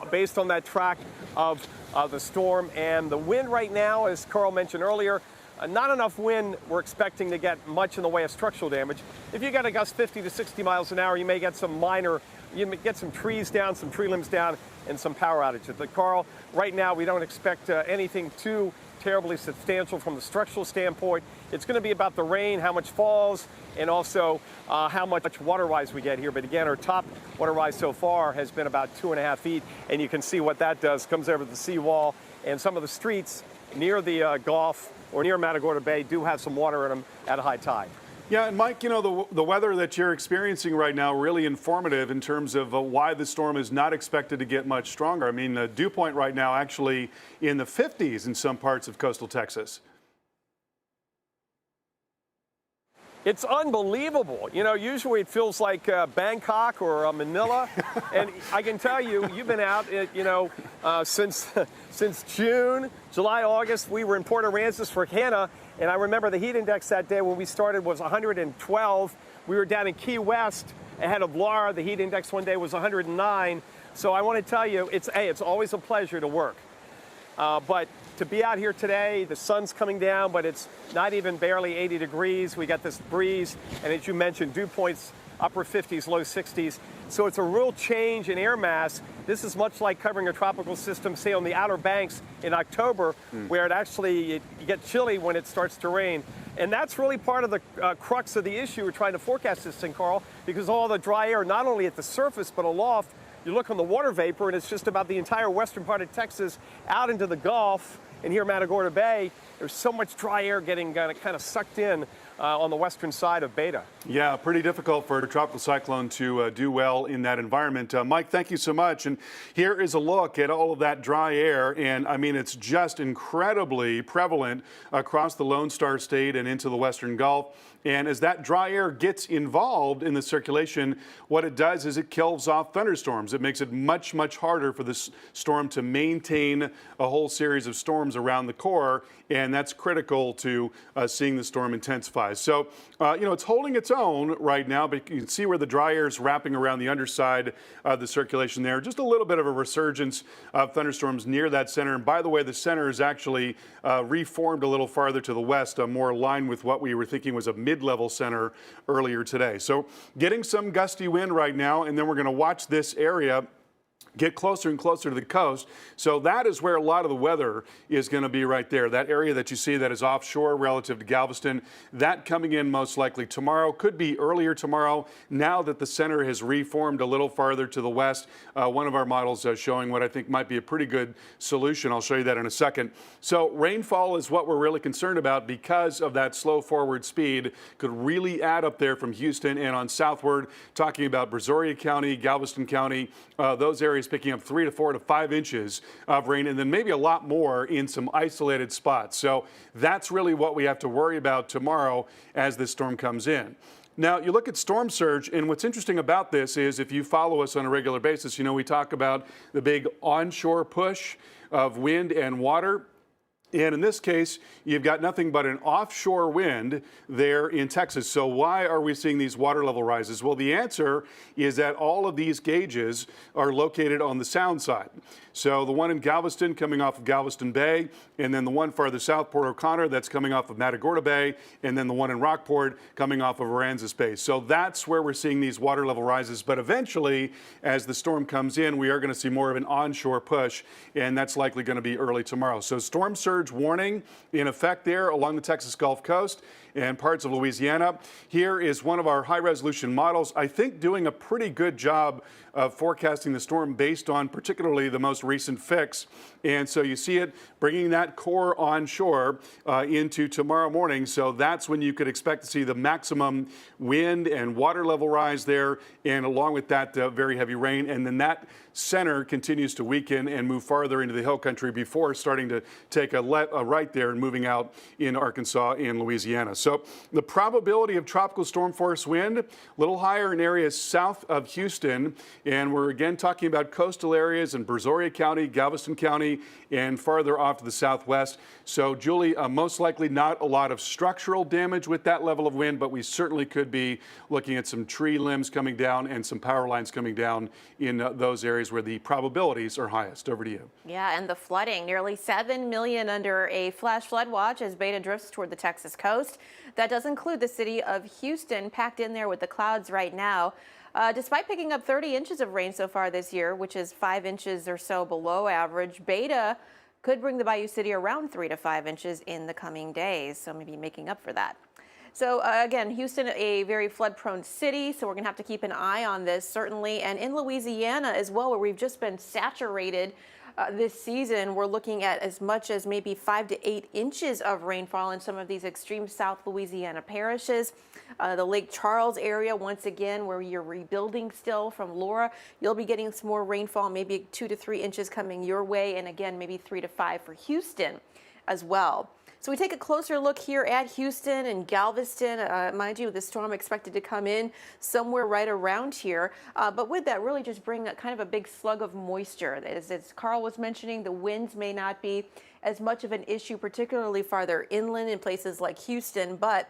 based on that track of the storm. And the wind right now, as Carl mentioned earlier, not enough wind we're expecting to get much in the way of structural damage. If you get a gust 50 to 60 miles an hour, you may get some minor, you may get some trees down, some tree limbs down, and some power outages. But Carl, right now we don't expect anything too terribly substantial from the structural standpoint. It's going to be about the rain, how much falls, and also how much water rise we get here. But again, our top water rise so far has been about 2.5 feet, and you can see what that does. Comes over the seawall, and some of the streets near the Gulf or near Matagorda Bay do have some water in them at a high tide. Yeah, and Mike, you know, the weather that you're experiencing right now really informative in terms of why the storm is not expected to get much stronger. I mean, the dew point right now actually in the 50s in some parts of coastal Texas. It's unbelievable. You know, usually it feels like Bangkok or Manila. And I can tell you, you've been out, you know, since June, July, August. We were in Port Aransas for Hannah. And I remember the heat index that day when we started was 112. We were down in Key West ahead of Laura. The heat index one day was 109. So I want to tell you, it's always a pleasure to work. But to be out here today, the sun's coming down, but it's not even barely 80 degrees. We got this breeze, and as you mentioned, dew points upper 50s, low 60s. So it's a real change in air mass. This is much like covering a tropical system, say on the Outer Banks in October, where you get chilly when it starts to rain. And that's really part of the crux of the issue. We're trying to forecast this thing, Carl, because all the dry air, not only at the surface, but aloft, you look on the water vapor, and it's just about the entire western part of Texas out into the Gulf. And here in Matagorda Bay, there's so much dry air getting kind of sucked in on the western side of Beta. Yeah, pretty difficult for a tropical cyclone to do well in that environment. Mike, thank you so much. And here is a look at all of that dry air. And I mean, it's just incredibly prevalent across the Lone Star State and into the western Gulf. And as that dry air gets involved in the circulation, what it does is it kills off thunderstorms. It makes it much, much harder for this storm to maintain a whole series of storms around the core. And that's critical to seeing the storm intensify. So, it's holding its own right now, but you can see where the dry air is wrapping around the underside of the circulation there. Just a little bit of a resurgence of thunderstorms near that center. And by the way, the center is actually reformed a little farther to the west, more aligned with what we were thinking was a mid-level center earlier today. So getting some gusty wind right now, and then we're going to watch this area get closer and closer to the coast. So that is where a lot of the weather is going to be right there. That area that you see that is offshore relative to Galveston, that coming in most likely tomorrow, could be earlier tomorrow. Now that the center has reformed a little farther to the west, one of our models showing what I think might be a pretty good solution. I'll show you that in a second. So rainfall is what we're really concerned about because of that slow forward speed. Could really add up there from Houston and on southward, talking about Brazoria County, Galveston County, those areas picking up 3 to 4 to 5 inches of rain, and then maybe a lot more in some isolated spots. So that's really what we have to worry about tomorrow as this storm comes in. Now, you look at storm surge, and what's interesting about this is if you follow us on a regular basis, we talk about the big onshore push of wind and water. And in this case, you've got nothing but an offshore wind there in Texas. So why are we seeing these water level rises? Well, the answer is that all of these gauges are located on the sound side. So the one in Galveston coming off of Galveston Bay, and then the one farther south, Port O'Connor, that's coming off of Matagorda Bay, and then the one in Rockport coming off of Aransas Bay. So that's where we're seeing these water level rises. But eventually, as the storm comes in, we are going to see more of an onshore push, and that's likely going to be early tomorrow. So storm surge warning in effect there along the Texas Gulf Coast and parts of Louisiana. Here is one of our high-resolution models, I think doing a pretty good job of forecasting the storm based on particularly the most recent fix. And so you see it bringing that core onshore into tomorrow morning. So that's when you could expect to see the maximum wind and water level rise there, and along with that very heavy rain. And then that center continues to weaken and move farther into the hill country before starting to take a right there and moving out in Arkansas and Louisiana. So the probability of tropical storm force wind, a little higher in areas south of Houston. And we're again talking about coastal areas in Brazoria County, Galveston County, and farther off to the southwest. So Julie, most likely not a lot of structural damage with that level of wind, but we certainly could be looking at some tree limbs coming down and some power lines coming down in those areas where the probabilities are highest. Over to you. Yeah, and the flooding, nearly 7 million under a flash flood watch as Beta drifts toward the Texas coast. That does include the city of Houston, packed in there with the clouds right now. Despite picking up 30 inches of rain so far this year, which is 5 inches or so below average, Beta could bring the Bayou City around 3 to 5 inches in the coming days, so maybe making up for that. So again, Houston, a very flood-prone city, so we're going to have to keep an eye on this, certainly. And in Louisiana as well, where we've just been saturated this season, we're looking at as much as maybe 5 to 8 inches of rainfall in some of these extreme South Louisiana parishes. The Lake Charles area, once again, where you're rebuilding still from Laura, you'll be getting some more rainfall, maybe 2 to 3 inches coming your way, and again, maybe 3 to 5 for Houston as well. So we take a closer look here at Houston and Galveston. Mind you, the storm expected to come in somewhere right around here. But with that, really just bring kind of a big slug of moisture. As Carl was mentioning, the winds may not be as much of an issue, particularly farther inland in places like Houston, but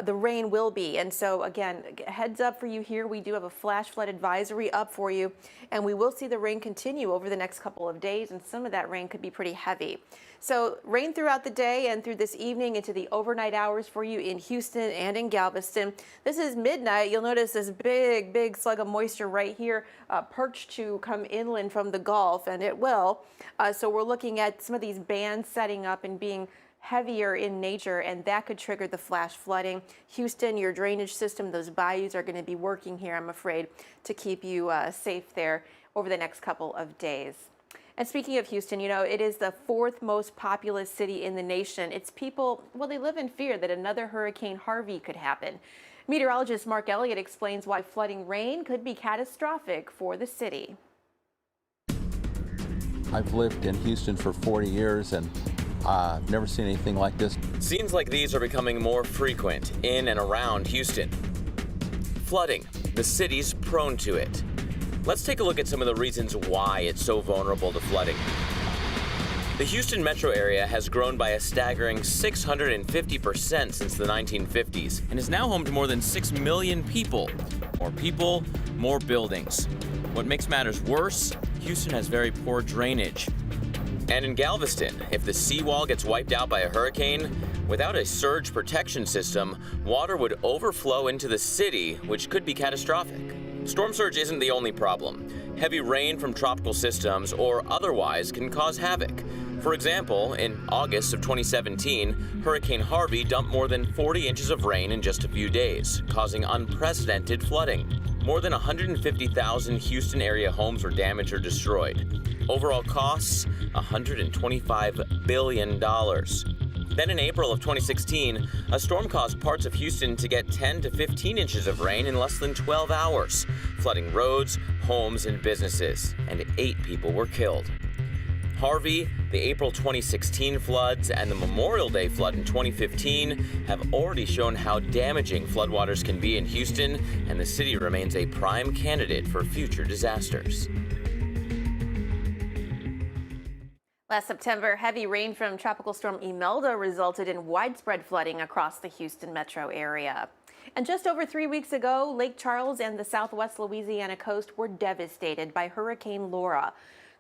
the rain will be. And so again, heads up for you here. We do have a flash flood advisory up for you, and we will see the rain continue over the next couple of days, and some of that rain could be pretty heavy. So rain throughout the day and through this evening into the overnight hours for you in Houston and in Galveston. This is midnight. You'll notice this big slug of moisture right here perched to come inland from the Gulf, and it will. So we're looking at some of these bands setting up and being heavier in nature, and that could trigger the flash flooding. Houston, your drainage system, those bayous are going to be working here, I'm afraid, to keep you safe there over the next couple of days. And speaking of Houston, you know, it is the 4th most populous city in the nation. Its people, well, they live in fear that another Hurricane Harvey could happen. Meteorologist Mark Elliott explains why flooding rain could be catastrophic for the city. I've lived in Houston for 40 years and I've never seen anything like this. Scenes like these are becoming more frequent in and around Houston. Flooding, the city's prone to it. Let's take a look at some of the reasons why it's so vulnerable to flooding. The Houston metro area has grown by a staggering 650% since the 1950s and is now home to more than 6 million people. More people, more buildings. What makes matters worse, Houston has very poor drainage. And in Galveston, if the seawall gets wiped out by a hurricane, without a surge protection system, water would overflow into the city, which could be catastrophic. Storm surge isn't the only problem. Heavy rain from tropical systems or otherwise can cause havoc. For example, in August of 2017, Hurricane Harvey dumped more than 40 inches of rain in just a few days, causing unprecedented flooding. More than 150,000 Houston area homes were damaged or destroyed. Overall costs, $125 billion. Then in April of 2016, a storm caused parts of Houston to get 10 to 15 inches of rain in less than 12 hours, flooding roads, homes, and businesses, and 8 people were killed. Harvey, the April 2016 floods, and the Memorial Day flood in 2015 have already shown how damaging floodwaters can be in Houston, and the city remains a prime candidate for future disasters. Last September, heavy rain from Tropical Storm Imelda resulted in widespread flooding across the Houston metro area. And just over 3 weeks ago, Lake Charles and the southwest Louisiana coast were devastated by Hurricane Laura.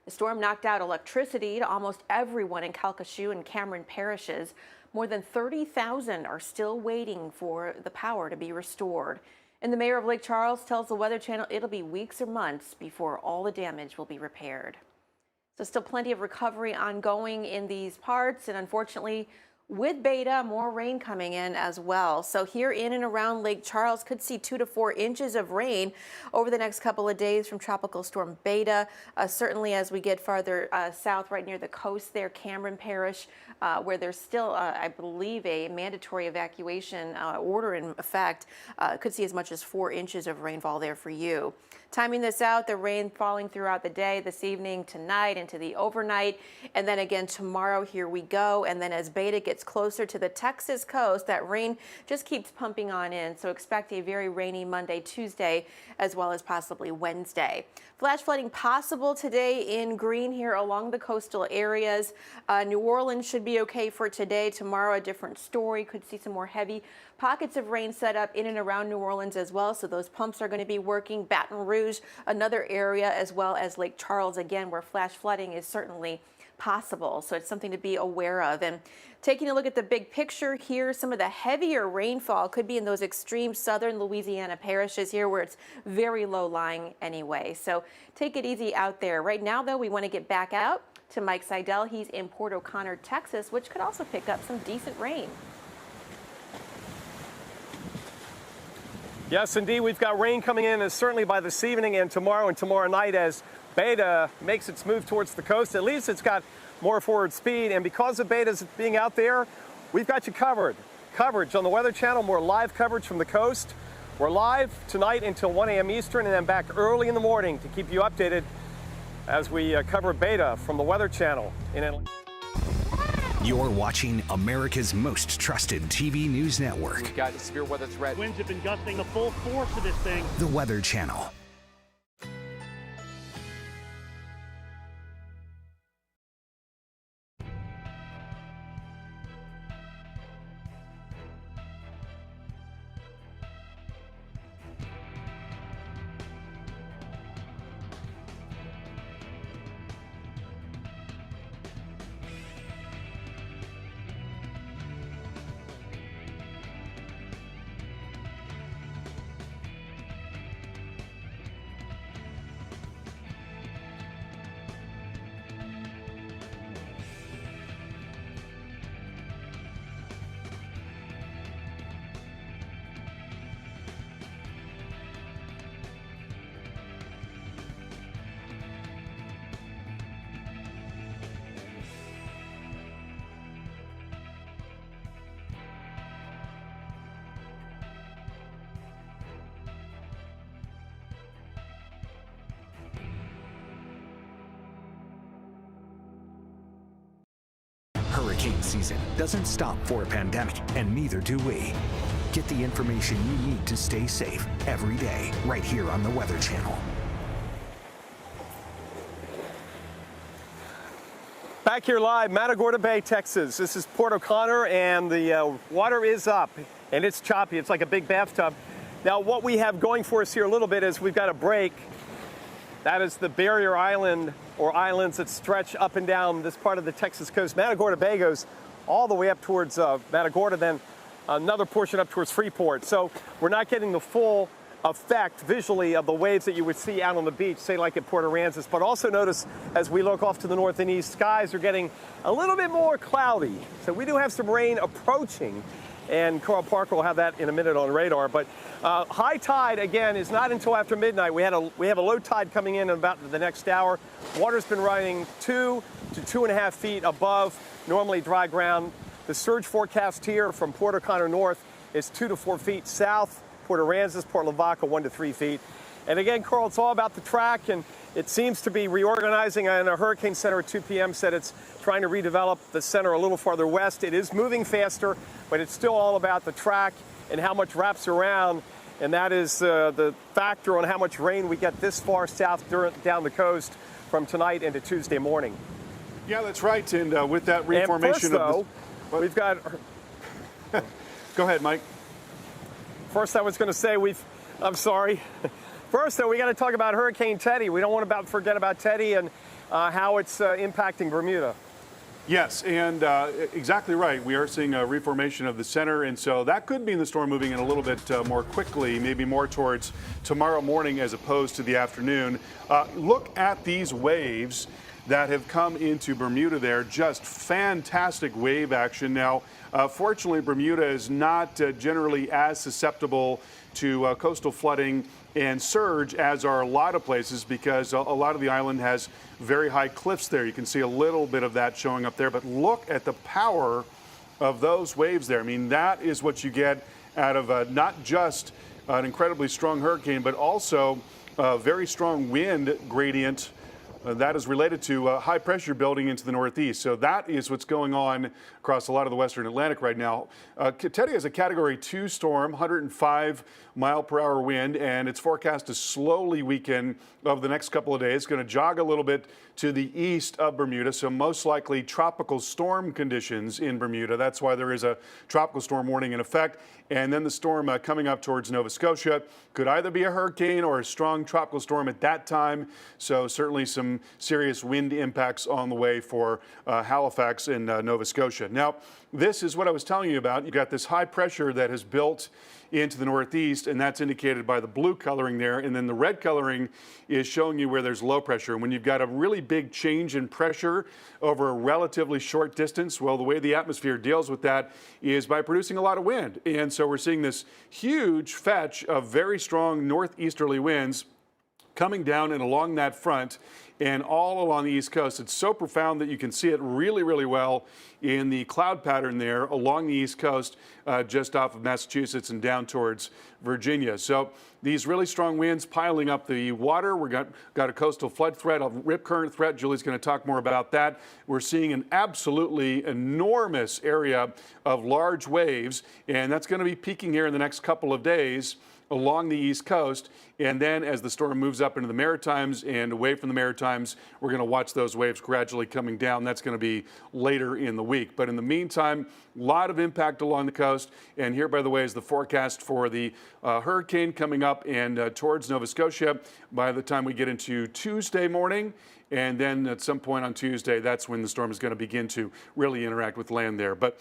The storm knocked out electricity to almost everyone in Calcasieu and Cameron parishes. More than 30,000 are still waiting for the power to be restored. And the mayor of Lake Charles tells the Weather Channel it'll be weeks or months before all the damage will be repaired. So still plenty of recovery ongoing in these parts, and unfortunately, with Beta, more rain coming in as well. So here in and around Lake Charles could see 2 to 4 inches of rain over the next couple of days from Tropical Storm Beta. Certainly as we get farther south, right near the coast there, Cameron Parish, where there's still, I believe, a mandatory evacuation order in effect, could see as much as 4 inches of rainfall there for you. Timing this out, the rain falling throughout the day, this evening, tonight, into the overnight, and then again tomorrow, here we go. And then as Beta gets closer to the Texas coast, that rain just keeps pumping on in. So expect a very rainy Monday, Tuesday, as well as possibly Wednesday. Flash flooding possible today in green here along the coastal areas. New Orleans should be okay for today. Tomorrow, a different story. Could see some more heavy pockets of rain set up in and around New Orleans as well. So those pumps are going to be working. Baton Rouge, another area, as well as Lake Charles, again, where flash flooding is certainly possible. So it's something to be aware of. And taking a look at the big picture here, some of the heavier rainfall could be in those extreme southern Louisiana parishes here where it's very low lying anyway. So take it easy out there. Right now, though, we want to get back out to Mike Seidel. He's in Port O'Connor, Texas, which could also pick up some decent rain. Yes, indeed, we've got rain coming in, and certainly by this evening and tomorrow night as Beta makes its move towards the coast. At least it's got more forward speed, and because of Beta's being out there, we've got you covered. Coverage on the Weather Channel, more live coverage from the coast. We're live tonight until 1 a.m. Eastern and then back early in the morning to keep you updated as we cover Beta from the Weather Channel in Atlanta. You're watching America's most trusted TV news network. We've got a severe weather threat. Winds have been gusting the full force of this thing. The Weather Channel. Hurricane season doesn't stop for a pandemic, and neither do we. Get the information you need to stay safe every day, right here on the Weather Channel. Back here live, Matagorda Bay, Texas. This is Port O'Connor, and the water is up, and it's choppy. It's like a big bathtub. Now, what we have going for us here a little bit is we've got a break. That is the barrier island or islands that stretch up and down this part of the Texas coast. Matagorda Bay goes all the way up towards Matagorda, then another portion up towards Freeport. So we're not getting the full effect visually of the waves that you would see out on the beach, say like at Port Aransas. But also notice as we look off to the north and east, skies are getting a little bit more cloudy. So we do have some rain approaching, and Coral Park will have that in a minute on radar. But high tide, again, is not until after midnight. We have a low tide coming in about the next hour. Water's been running 2 to 2.5 feet above normally dry ground. The surge forecast here from Port O'Connor north is 2 to 4 feet south. Port Aransas, Port Lavaca, 1 to 3 feet. And again, Carl, it's all about the track, and it seems to be reorganizing. And our Hurricane Center at 2 p.m. said it's trying to redevelop the center a little farther west. It is moving faster, but it's still all about the track and how much wraps around. And that is the factor on how much rain we get this far south down the coast from tonight into Tuesday morning. Yeah, that's right. And with that reformation we've got. Go ahead, Mike. First, I was going to say I'm sorry. First, though, we got to talk about Hurricane Teddy. We don't want to forget about Teddy and how it's impacting Bermuda. Yes, and exactly right. We are seeing a reformation of the center, and so that could mean the storm moving in a little bit more quickly, maybe more towards tomorrow morning as opposed to the afternoon. Look at these waves that have come into Bermuda there. Just fantastic wave action. Now, fortunately, Bermuda is not generally as susceptible to coastal flooding and surge as are a lot of places, because a lot of the island has very high cliffs there. You can see a little bit of that showing up there, but look at the power of those waves there. I mean, that is what you get out of not just an incredibly strong hurricane, but also a very strong wind gradient that is related to high pressure building into the northeast. So that is what's going on across a lot of the western Atlantic right now. Teddy is a Category 2 storm, 105-mile-per-hour wind, and it's forecast to slowly weaken over the next couple of days. It's going to jog a little bit to the east of Bermuda, so most likely tropical storm conditions in Bermuda. That's why there is a tropical storm warning in effect. And then the storm coming up towards Nova Scotia could either be a hurricane or a strong tropical storm at that time. So certainly some serious wind impacts on the way for Halifax and Nova Scotia. Now, this is what I was telling you about. You've got this high pressure that has built into the northeast, and that's indicated by the blue coloring there. And then the red coloring is showing you where there's low pressure. And when you've got a really big change in pressure over a relatively short distance, well, the way the atmosphere deals with that is by producing a lot of wind. And so we're seeing this huge fetch of very strong northeasterly winds coming down and along that front and all along the East Coast. It's so profound that you can see it really, really well in the cloud pattern there along the East Coast, just off of Massachusetts and down towards Virginia. So these really strong winds piling up the water. We've got a coastal flood threat, a rip current threat. Julie's going to talk more about that. We're seeing an absolutely enormous area of large waves, and that's going to be peaking here in the next couple of days along the East Coast. And then as the storm moves up into the Maritimes and away from the Maritimes, we're going to watch those waves gradually coming down. That's going to be later in the week. But in the meantime, a lot of impact along the coast. And here, by the way, is the forecast for the hurricane coming up and towards Nova Scotia by the time we get into Tuesday morning. And then at some point on Tuesday, that's when the storm is going to begin to really interact with land there. But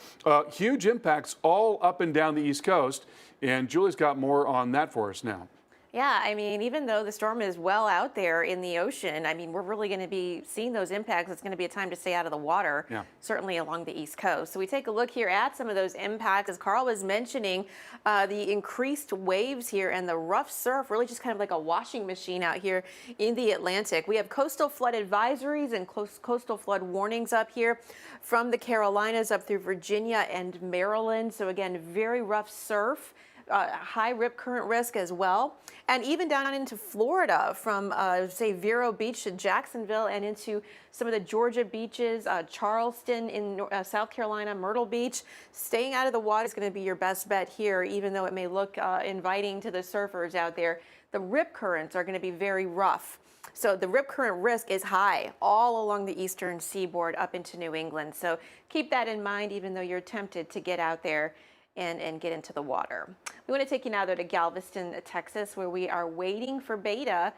huge impacts all up and down the East Coast. And Julie's got more on that for us now. Yeah, I mean, even though the storm is well out there in the ocean, I mean, we're really going to be seeing those impacts. It's going to be a time to stay out of the water, certainly along the East Coast. So we take a look here at some of those impacts. As Carl was mentioning, the increased waves here and the rough surf, really just kind of like a washing machine out here in the Atlantic. We have coastal flood advisories and coastal flood warnings up here from the Carolinas up through Virginia and Maryland. So again, very rough surf. high rip current risk as well. And even down into Florida from, say, Vero Beach to Jacksonville and into some of the Georgia beaches, Charleston in South Carolina, Myrtle Beach. Staying out of the water is going to be your best bet here, even though it may look inviting to the surfers out there. The rip currents are going to be very rough. So the rip current risk is high all along the eastern seaboard up into New England. So keep that in mind, even though you're tempted to get out there and get into the water. We want to take you now to Galveston, Texas, where we are waiting for Beta.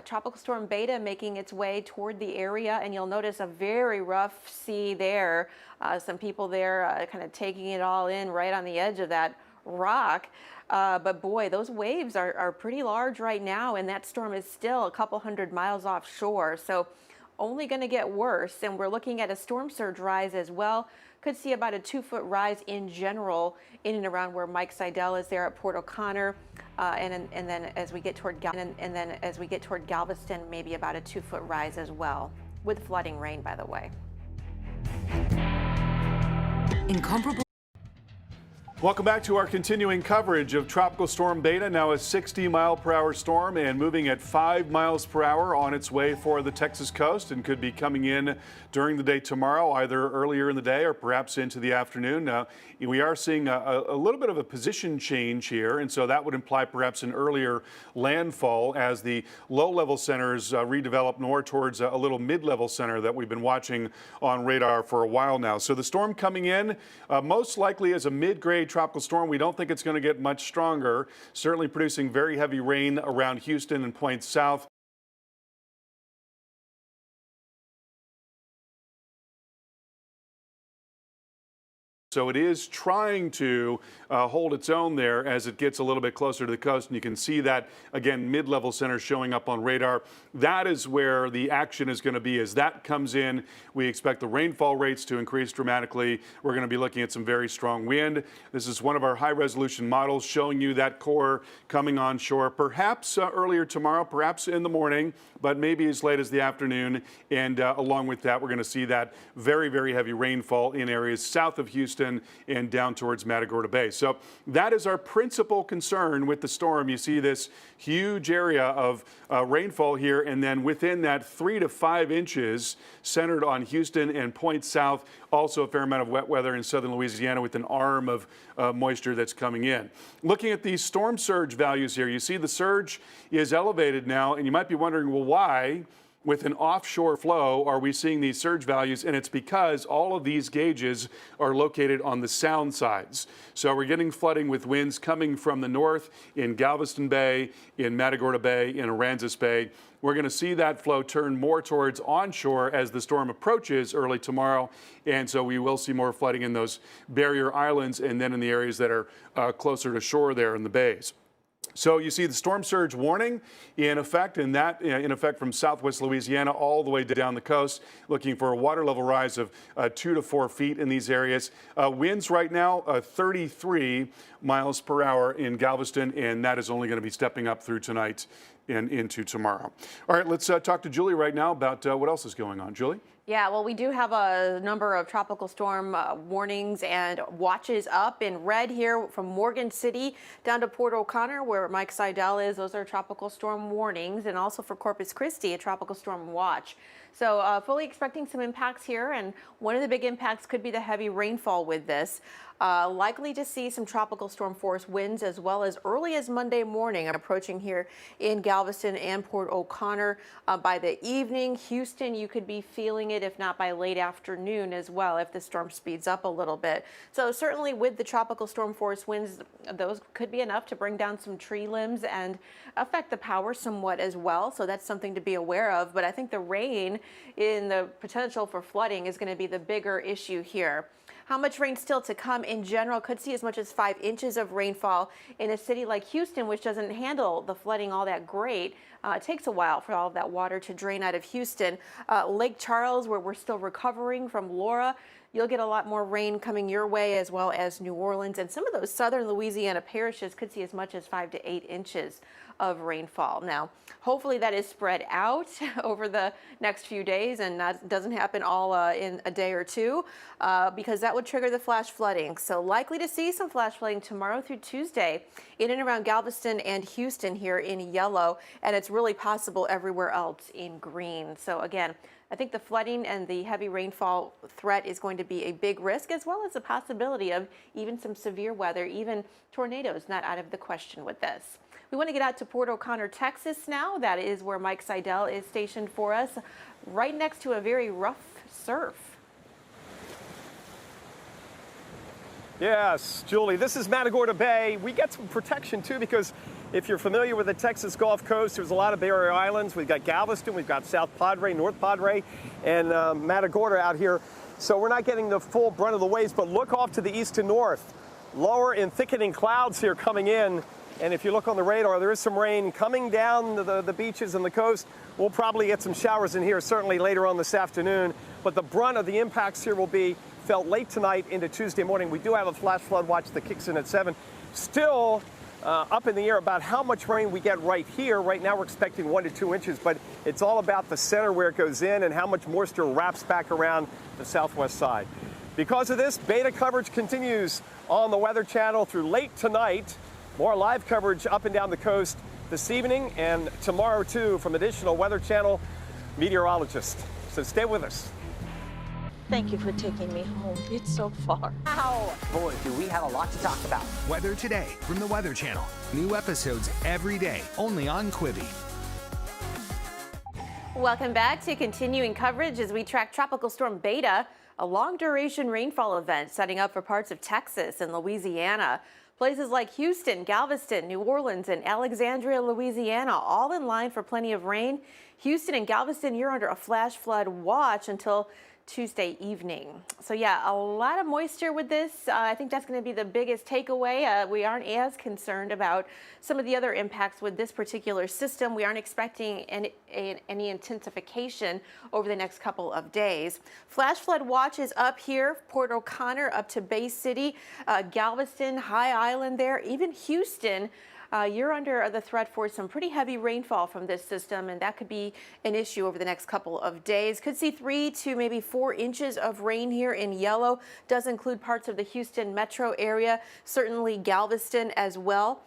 Tropical Storm Beta making its way toward the area, and you'll notice a very rough sea there. Some people there kind of taking it all in right on the edge of that rock. But boy, those waves are pretty large right now, and that storm is still a couple hundred miles offshore. So only going to get worse, and we're looking at a storm surge rise as well. Could see about a 2-foot rise in general in and around where Mike Seidel is there at Port O'Connor, and then as we get toward Galveston, maybe about a 2-foot rise as well, with flooding rain, by the way. Incomparable. Welcome back to our continuing coverage of Tropical Storm Beta, now a 60-mile-per-hour storm and moving at 5 miles per hour on its way for the Texas coast, and could be coming in during the day tomorrow, either earlier in the day or perhaps into the afternoon. We are seeing a little bit of a position change here, and so that would imply perhaps an earlier landfall as the low-level centers redevelop more towards a little mid-level center that we've been watching on radar for a while now. So the storm coming in most likely as a mid-grade tropical storm. We don't think it's going to get much stronger, certainly producing very heavy rain around Houston and points south. So it is trying to hold its own there as it gets a little bit closer to the coast. And you can see that, again, mid-level center showing up on radar. That is where the action is going to be. As that comes in, we expect the rainfall rates to increase dramatically. We're going to be looking at some very strong wind. This is one of our high-resolution models showing you that core coming onshore, perhaps earlier tomorrow, perhaps in the morning, but maybe as late as the afternoon. And along with that, we're going to see that very, very heavy rainfall in areas south of Houston and down towards Matagorda Bay. So that is our principal concern with the storm. You see this huge area of rainfall here, and then within that 3 to 5 inches centered on Houston and points south. Also a fair amount of wet weather in southern Louisiana with an arm of moisture that's coming in. Looking at these storm surge values here, you see the surge is elevated now, and you might be wondering, well, why? With an offshore flow are we seeing these surge values? And it's because all of these gauges are located on the sound sides. So we're getting flooding with winds coming from the north in Galveston Bay, in Matagorda Bay, in Aransas Bay. We're going to see that flow turn more towards onshore as the storm approaches early tomorrow. And so we will see more flooding in those barrier islands and then in the areas that are closer to shore there in the bays. So you see the storm surge warning in effect, and that in effect from southwest Louisiana all the way down the coast, looking for a water level rise of 2 to 4 feet in these areas. Winds right now 33 miles per hour in Galveston, and that is only going to be stepping up through tonight and into tomorrow. All right, let's talk to Julie right now about what else is going on. Julie? Yeah, well, we do have a number of tropical storm warnings and watches up in red here from Morgan City down to Port O'Connor, where Mike Seidel is. Those are tropical storm warnings, and also for Corpus Christi, a tropical storm watch. So fully expecting some impacts here, and one of the big impacts could be the heavy rainfall with this. Likely to see some tropical storm force winds as well as early as Monday morning approaching here in Galveston and Port O'Connor. By the evening, Houston, you could be feeling it, if not by late afternoon as well, if the storm speeds up a little bit. So certainly with the tropical storm force winds, those could be enough to bring down some tree limbs and affect the power somewhat as well. So that's something to be aware of. But I think the rain in the potential for flooding is going to be the bigger issue here. How much rain still to come in general? Could see as much as 5 inches of rainfall in a city like Houston, which doesn't handle the flooding all that great. It takes a while for all of that water to drain out of Houston. Lake Charles, where we're still recovering from Laura, you'll get a lot more rain coming your way, as well as New Orleans, and some of those southern Louisiana parishes could see as much as 5 to 8 inches of rainfall. Now, hopefully that is spread out over the next few days and that doesn't happen all in a day or two, because that would trigger the flash flooding. So likely to see some flash flooding tomorrow through Tuesday in and around Galveston and Houston here in yellow, and it's really possible everywhere else in green. So again, I think the flooding and the heavy rainfall threat is going to be a big risk, as well as the possibility of even some severe weather, even tornadoes not out of the question with this. We want to get out to Port O'Connor, Texas now. That is where Mike Seidel is stationed for us, right next to a very rough surf. Yes, Julie, this is Matagorda Bay. We get some protection too, because if you're familiar with the Texas Gulf Coast, there's a lot of Bay Area islands. We've got Galveston, we've got South Padre, North Padre, and Matagorda out here. So we're not getting the full brunt of the waves, but look off to the east and north. Lower and thickening clouds here coming in. And if you look on the radar, there is some rain coming down the beaches and the coast. We'll probably get some showers in here, certainly later on this afternoon. But the brunt of the impacts here will be felt late tonight into Tuesday morning. We do have a flash flood watch that kicks in at 7. Still up in the air about how much rain we get right here. Right now we're expecting 1 to 2 inches, but it's all about the center where it goes in and how much moisture wraps back around the southwest side. Because of this, beta coverage continues on the Weather Channel through late tonight. More live coverage up and down the coast this evening and tomorrow too from additional Weather Channel meteorologists. So stay with us. Thank you for taking me home. It's so far. Wow. Boy, do we have a lot to talk about. Weather Today from the Weather Channel. New episodes every day, only on Quibi. Welcome back to continuing coverage as we track Tropical Storm Beta, a long-duration rainfall event setting up for parts of Texas and Louisiana. Places like Houston, Galveston, New Orleans, and Alexandria, Louisiana, all in line for plenty of rain. Houston and Galveston, you're under a flash flood watch until Tuesday evening. So yeah, a lot of moisture with this. I think that's going to be the biggest takeaway. We aren't as concerned about some of the other impacts with this particular system. We aren't expecting any intensification over the next couple of days. Flash flood watch is up here, Port O'Connor up to Bay City, Galveston, High Island there, even Houston. You're under the threat for some pretty heavy rainfall from this system, and that could be an issue over the next couple of days. Could see 3 to maybe 4 inches of rain here in yellow. Does include parts of the Houston metro area, certainly Galveston as well.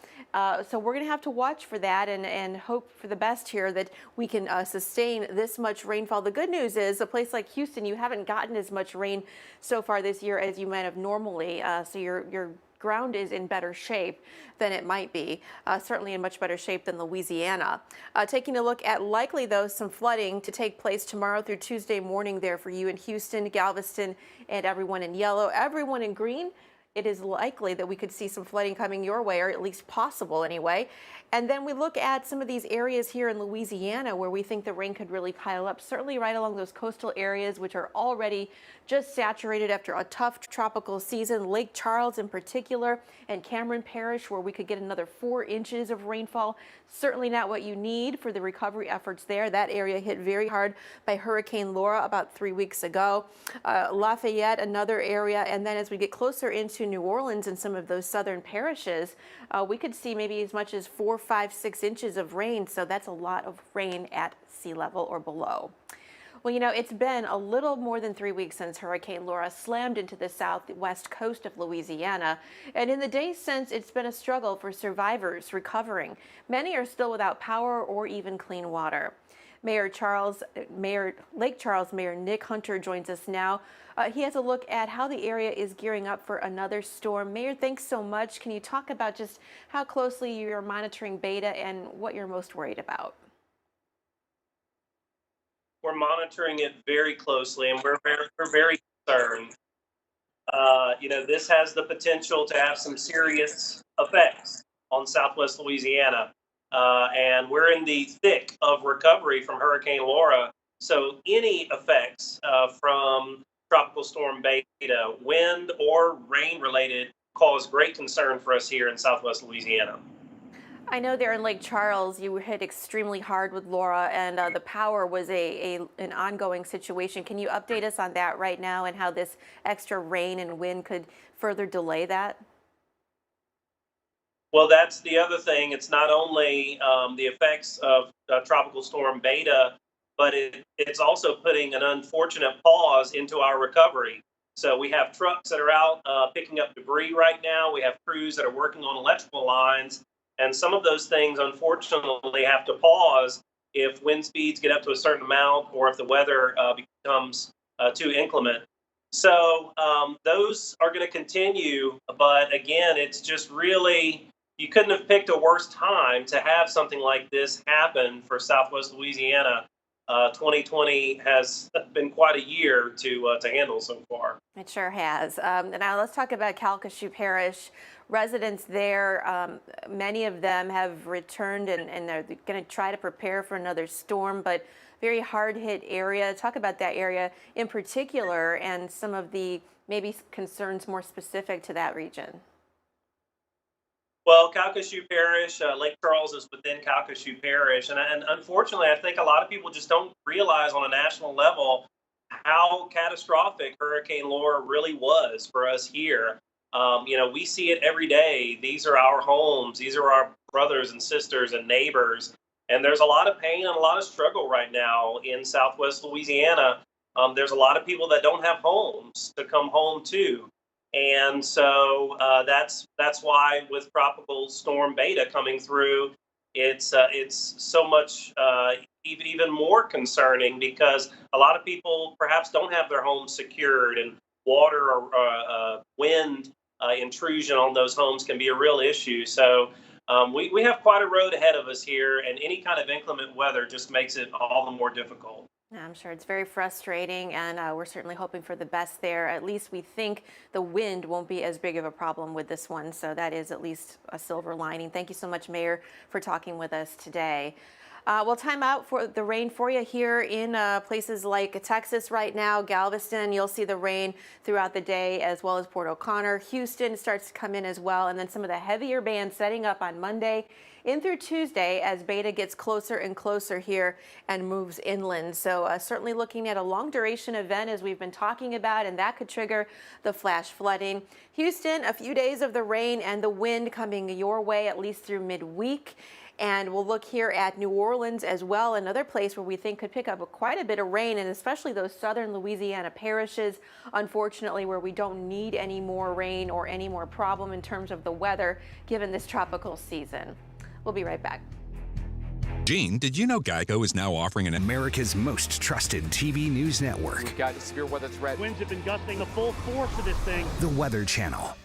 So we're going to have to watch for that and hope for the best here that we can sustain this much rainfall. The good news is a place like Houston, you haven't gotten as much rain so far this year as you might have normally. So your ground is in better shape than it might be, certainly in much better shape than Louisiana. Taking a look at likely, though, some flooding to take place tomorrow through Tuesday morning there for you in Houston, Galveston, and everyone in yellow. Everyone in green, it is likely that we could see some flooding coming your way, or at least possible anyway. And then we look at some of these areas here in Louisiana where we think the rain could really pile up, certainly right along those coastal areas, which are already just saturated after a tough tropical season. Lake Charles in particular, and Cameron Parish, where we could get another 4 inches of rainfall. Certainly not what you need for the recovery efforts there. That area hit very hard by Hurricane Laura about 3 weeks ago. Lafayette, another area. And then as we get closer into New Orleans and some of those southern parishes, we could see maybe as much as 4, 5, 6 inches of rain. So that's a lot of rain at sea level or below. Well, you know, it's been a little more than 3 weeks since Hurricane Laura slammed into the southwest coast of Louisiana. And in the days since, it's been a struggle for survivors recovering. Many are still without power or even clean water. Lake Charles Mayor Nick Hunter joins us now. He has a look at how the area is gearing up for another storm. Mayor, thanks so much. Can you talk about just how closely you're monitoring Beta and what you're most worried about? We're monitoring it very closely, and we're very concerned. You know, this has the potential to have some serious effects on Southwest Louisiana, and we're in the thick of recovery from Hurricane Laura. So any effects from Tropical Storm Beta, wind or rain related, cause great concern for us here in Southwest Louisiana. I know there in Lake Charles, you were hit extremely hard with Laura, and the power was an ongoing situation. Can you update us on that right now and how this extra rain and wind could further delay that? Well, that's the other thing. It's not only the effects of Tropical Storm Beta, but it's also putting an unfortunate pause into our recovery. So we have trucks that are out picking up debris right now. We have crews that are working on electrical lines. And some of those things, unfortunately, have to pause if wind speeds get up to a certain amount or if the weather becomes too inclement. So those are going to continue. But again, it's just really, you couldn't have picked a worse time to have something like this happen for Southwest Louisiana. 2020 has been quite a year to handle so far. It sure has. Now let's talk about Calcasieu Parish. Residents there, many of them have returned and they're going to try to prepare for another storm, but very hard hit area. Talk about that area in particular and some of the maybe concerns more specific to that region. Well, Calcasieu Parish, Lake Charles is within Calcasieu Parish. And unfortunately, I think a lot of people just don't realize on a national level how catastrophic Hurricane Laura really was for us here. We see it every day. These are our homes. These are our brothers and sisters and neighbors. And there's a lot of pain and a lot of struggle right now in Southwest Louisiana. There's a lot of people that don't have homes to come home to. And so that's why with Tropical Storm Beta coming through, it's so much even more concerning because a lot of people perhaps don't have their homes secured, and water or wind intrusion on those homes can be a real issue. So we have quite a road ahead of us here, and any kind of inclement weather just makes it all the more difficult. I'm sure it's very frustrating, and we're certainly hoping for the best there. At least we think the wind won't be as big of a problem with this one, so that is at least a silver lining. Thank you so much, Mayor, for talking with us today. We'll time out for the rain for you here in places like Texas right now. Galveston, you'll see the rain throughout the day, as well as Port O'Connor. Houston starts to come in as well, and then some of the heavier bands setting up on Monday in through Tuesday as Beta gets closer and closer here and moves inland. So certainly looking at a long duration event as we've been talking about, and that could trigger the flash flooding. Houston, a few days of the rain and the wind coming your way at least through midweek. And we'll look here at New Orleans as well, another place where we think could pick up quite a bit of rain, and especially those southern Louisiana parishes, unfortunately, where we don't need any more rain or any more problem in terms of the weather given this tropical season. We'll be right back. Gene, did you know Geico is now offering America's most trusted TV news network. We've got a severe weather threat. Winds have been gusting the full force of this thing. The Weather Channel.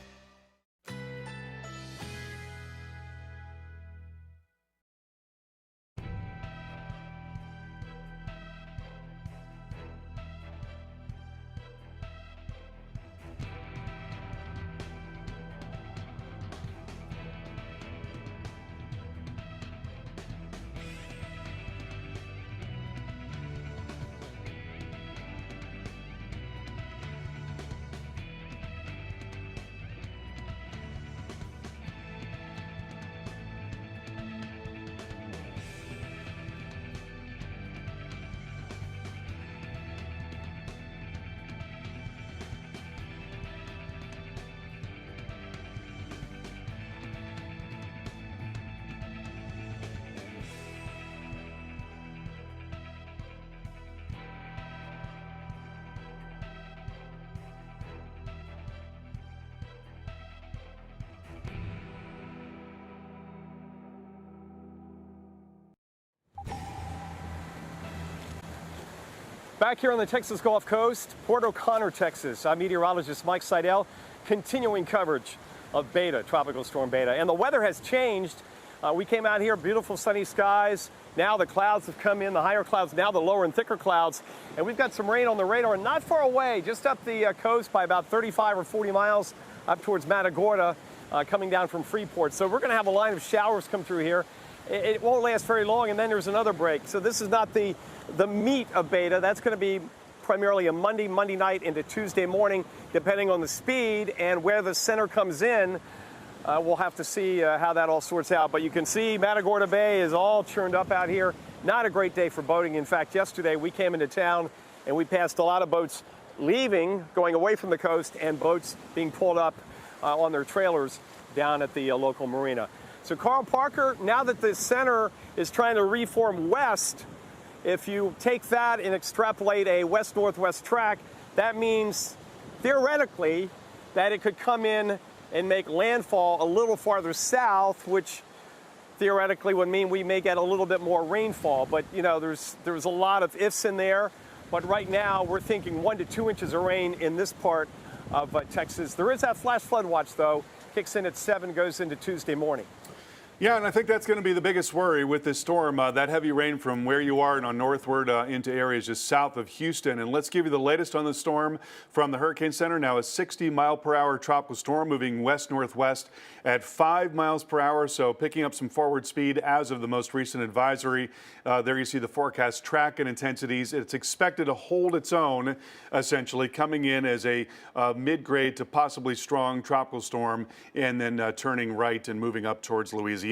Back here on the Texas Gulf Coast, Port O'Connor, Texas, I'm meteorologist Mike Seidel, continuing coverage of Beta, Tropical Storm Beta. And the weather has changed. We came out here, beautiful sunny skies. Now the clouds have come in, the higher clouds, now the lower and thicker clouds. And we've got some rain on the radar not far away, just up the coast by about 35 or 40 miles up towards Matagorda, coming down from Freeport. So we're going to have a line of showers come through here. It won't last very long, and then there's another break. So this is not the meat of Beta. That's going to be primarily a Monday night into Tuesday morning, depending on the speed and where the center comes in. We'll have to see how that all sorts out. But you can see Matagorda Bay is all churned up out here. Not a great day for boating. In fact, yesterday we came into town and we passed a lot of boats leaving, going away from the coast, and boats being pulled up on their trailers down at the local marina. So Carl Parker, now that the center is trying to reform west, if you take that and extrapolate a west-northwest track, that means theoretically that it could come in and make landfall a little farther south, which theoretically would mean we may get a little bit more rainfall. But, you know, there's a lot of ifs in there. But right now, we're thinking 1 to 2 inches of rain in this part of Texas. There is that flash flood watch, though. Kicks in at 7, goes into Tuesday morning. Yeah, and I think that's going to be the biggest worry with this storm, that heavy rain from where you are and on northward into areas just south of Houston. And let's give you the latest on the storm from the Hurricane Center. Now a 60-mile-per-hour tropical storm moving west-northwest at 5 miles per hour, so picking up some forward speed as of the most recent advisory. There you see the forecast track and intensities. It's expected to hold its own, essentially, coming in as a mid-grade to possibly strong tropical storm and then turning right and moving up towards Louisiana.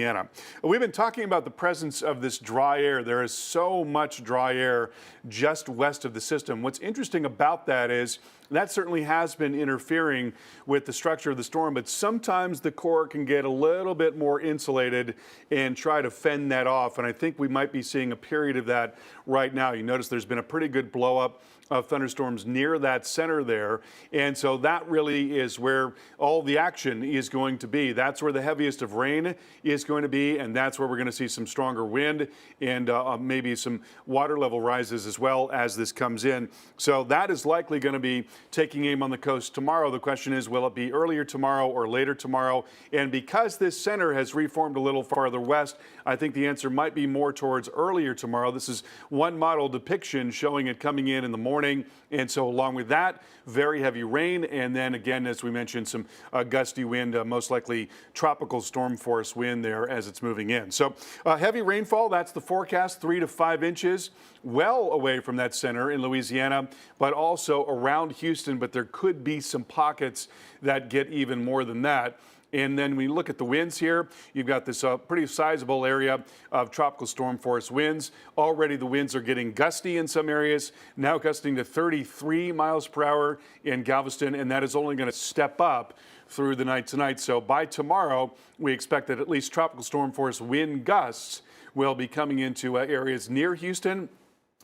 We've been talking about the presence of this dry air. There is so much dry air just west of the system. What's interesting about that is that certainly has been interfering with the structure of the storm, but sometimes the core can get a little bit more insulated and try to fend that off. And I think we might be seeing a period of that right now. You notice there's been a pretty good blow up of thunderstorms near that center there. And so that really is where all the action is going to be. That's where the heaviest of rain is going to be, and that's where we're going to see some stronger wind and maybe some water level rises as well as this comes in. So that is likely going to be taking aim on the coast tomorrow. The question is, will it be earlier tomorrow or later tomorrow? And because this center has reformed a little farther west, I think the answer might be more towards earlier tomorrow. This is one model depiction showing it coming in the morning. And so along with that, very heavy rain. And then again, as we mentioned, some gusty wind, most likely tropical storm force wind there as it's moving in. So heavy rainfall, that's the forecast, 3 to 5 inches, well away from that center in Louisiana, but also around Houston. But there could be some pockets that get even more than that. And then we look at the winds here. You've got this pretty sizable area of tropical storm force winds. Already the winds are getting gusty in some areas, now gusting to 33 miles per hour in Galveston, and that is only going to step up through the night tonight. So by tomorrow, we expect that at least tropical storm force wind gusts will be coming into areas near Houston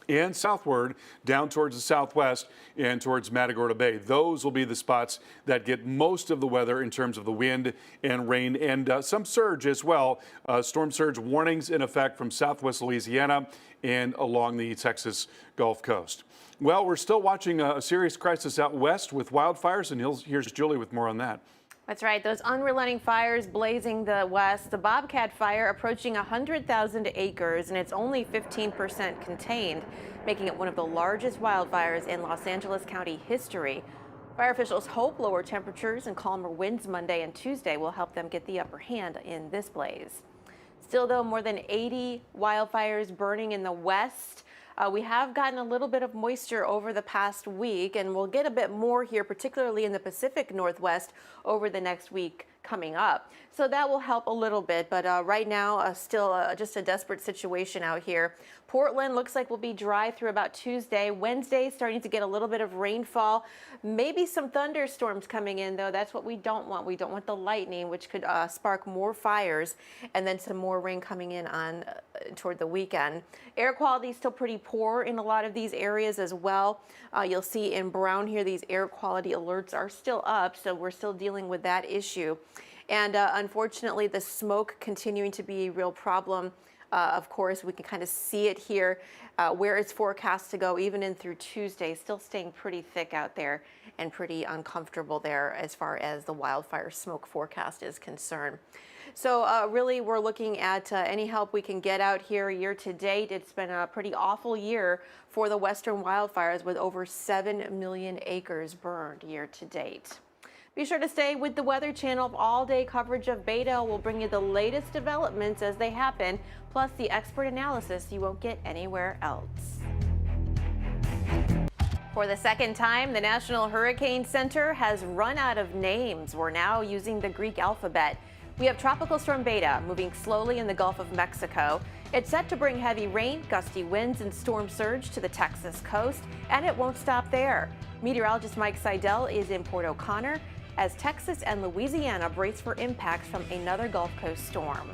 and southward down towards the southwest and towards Matagorda Bay. Those will be the spots that get most of the weather in terms of the wind and rain and some surge as well. Storm surge warnings in effect from southwest Louisiana and along the Texas Gulf Coast. Well, we're still watching a serious crisis out west with wildfires, and here's Julie with more on that. That's right. Those unrelenting fires blazing the west. The Bobcat fire approaching 100,000 acres, and it's only 15% contained, making it one of the largest wildfires in Los Angeles County history. Fire officials hope lower temperatures and calmer winds Monday and Tuesday will help them get the upper hand in this blaze. Still, though, more than 80 wildfires burning in the west. We have gotten a little bit of moisture over the past week, and we'll get a bit more here, particularly in the Pacific Northwest over the next week coming up. So that will help a little bit, but right now still just a desperate situation out here. Portland looks like will be dry through about Tuesday. Wednesday starting to get a little bit of rainfall. Maybe some thunderstorms coming in, though. That's what we don't want. We don't want the lightning, which could spark more fires, and then some more rain coming in on toward the weekend. Air quality is still pretty poor in a lot of these areas as well. You'll see in brown here, these air quality alerts are still up, so we're still dealing with that issue. And unfortunately, the smoke continuing to be a real problem. Of course, we can kind of see it here where it's forecast to go even in through Tuesday, still staying pretty thick out there and pretty uncomfortable there as far as the wildfire smoke forecast is concerned. So really, we're looking at any help we can get out here year to date. It's been a pretty awful year for the western wildfires with over 7 million acres burned year to date. Be sure to stay with the Weather Channel. All-day coverage of Beta will bring you the latest developments as they happen, plus the expert analysis you won't get anywhere else. For the second time, the National Hurricane Center has run out of names. We're now using the Greek alphabet. We have Tropical Storm Beta moving slowly in the Gulf of Mexico. It's set to bring heavy rain, gusty winds, and storm surge to the Texas coast, and it won't stop there. Meteorologist Mike Seidel is in Port O'Connor as Texas and Louisiana brace for impacts from another Gulf Coast storm.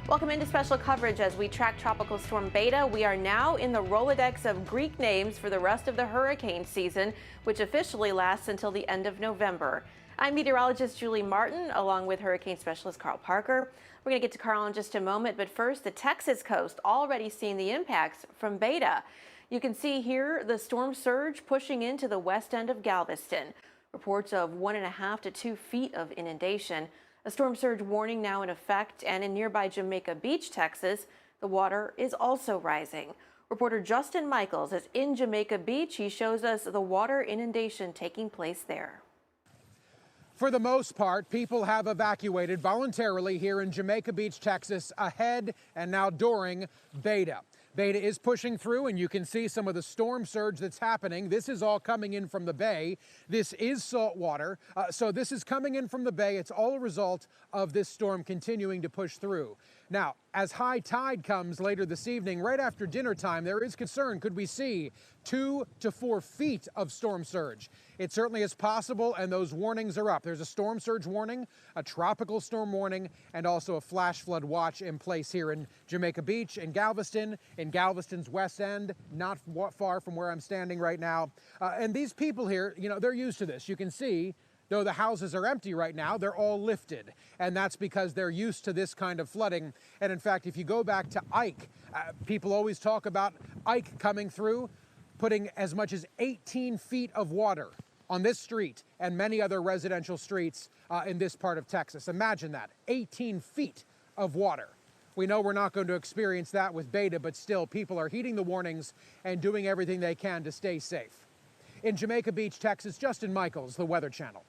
Welcome into special coverage as we track Tropical Storm Beta. We are now in the Rolodex of Greek names for the rest of the hurricane season, which officially lasts until the end of November. I'm meteorologist Julie Martin, along with hurricane specialist Carl Parker. We're going to get to Carl in just a moment, but first, the Texas coast already seeing the impacts from Beta. You can see here the storm surge pushing into the west end of Galveston. Reports of 1.5 to 2 feet of inundation. A storm surge warning now in effect, and in nearby Jamaica Beach, Texas, the water is also rising. Reporter Justin Michaels is in Jamaica Beach. He shows us the water inundation taking place there. For the most part, people have evacuated voluntarily here in Jamaica Beach, Texas, ahead and now during Beta. Beta is pushing through, and you can see some of the storm surge that's happening. This is all coming in from the bay. This is salt water, so this is coming in from the bay. It's all a result of this storm continuing to push through. Now, as high tide comes later this evening, right after dinner time, there is concern. Could we see 2 to 4 feet of storm surge? It certainly is possible, and those warnings are up. There's a storm surge warning, a tropical storm warning, and also a flash flood watch in place here in Jamaica Beach, in Galveston's west end, not far from where I'm standing right now. And these people here, you know, they're used to this. You can see, though the houses are empty right now, they're all lifted. And that's because they're used to this kind of flooding. And in fact, if you go back to Ike, people always talk about Ike coming through, putting as much as 18 feet of water on this street and many other residential streets in this part of Texas. Imagine that, 18 feet of water. We know we're not going to experience that with Beta, but still, people are heeding the warnings and doing everything they can to stay safe. In Jamaica Beach, Texas, Justin Michaels, the Weather Channel.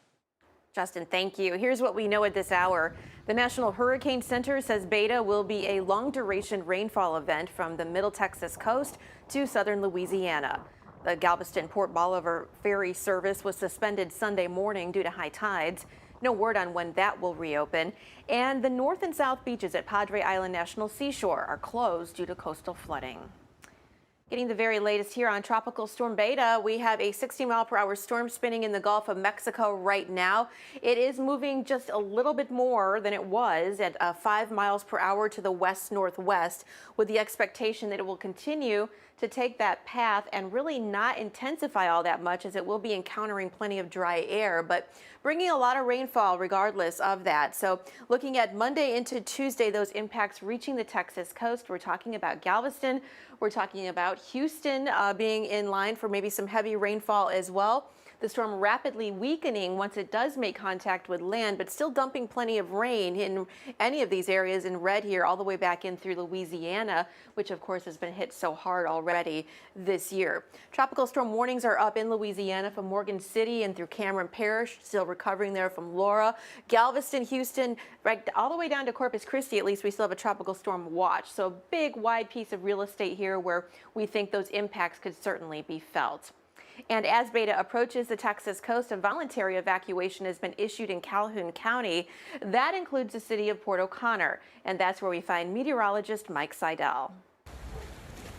Justin, thank you. Here's what we know at this hour. The National Hurricane Center says Beta will be a long-duration rainfall event from the Middle Texas coast to southern Louisiana. The Galveston-Port Bolivar ferry service was suspended Sunday morning due to high tides. No word on when that will reopen. And the north and south beaches at Padre Island National Seashore are closed due to coastal flooding. Getting the very latest here on Tropical Storm Beta, we have a 60-mile-per-hour storm spinning in the Gulf of Mexico right now. It is moving just a little bit more than it was at 5 miles per hour to the west-northwest, with the expectation that it will continue to take that path and really not intensify all that much, as it will be encountering plenty of dry air, but bringing a lot of rainfall regardless of that. So looking at Monday into Tuesday, those impacts reaching the Texas coast. We're talking about Galveston. We're talking about Houston being in line for maybe some heavy rainfall as well. The storm rapidly weakening once it does make contact with land, but still dumping plenty of rain in any of these areas in red here, all the way back in through Louisiana, which of course has been hit so hard already this year. Tropical storm warnings are up in Louisiana from Morgan City and through Cameron Parish, still recovering there from Laura. Galveston, Houston, right all the way down to Corpus Christi, at least we still have a tropical storm watch. So a big, wide piece of real estate here where we think those impacts could certainly be felt. And as Beta approaches the Texas coast, a voluntary evacuation has been issued in Calhoun County. That includes the city of Port O'Connor, and that's where we find meteorologist Mike Seidel.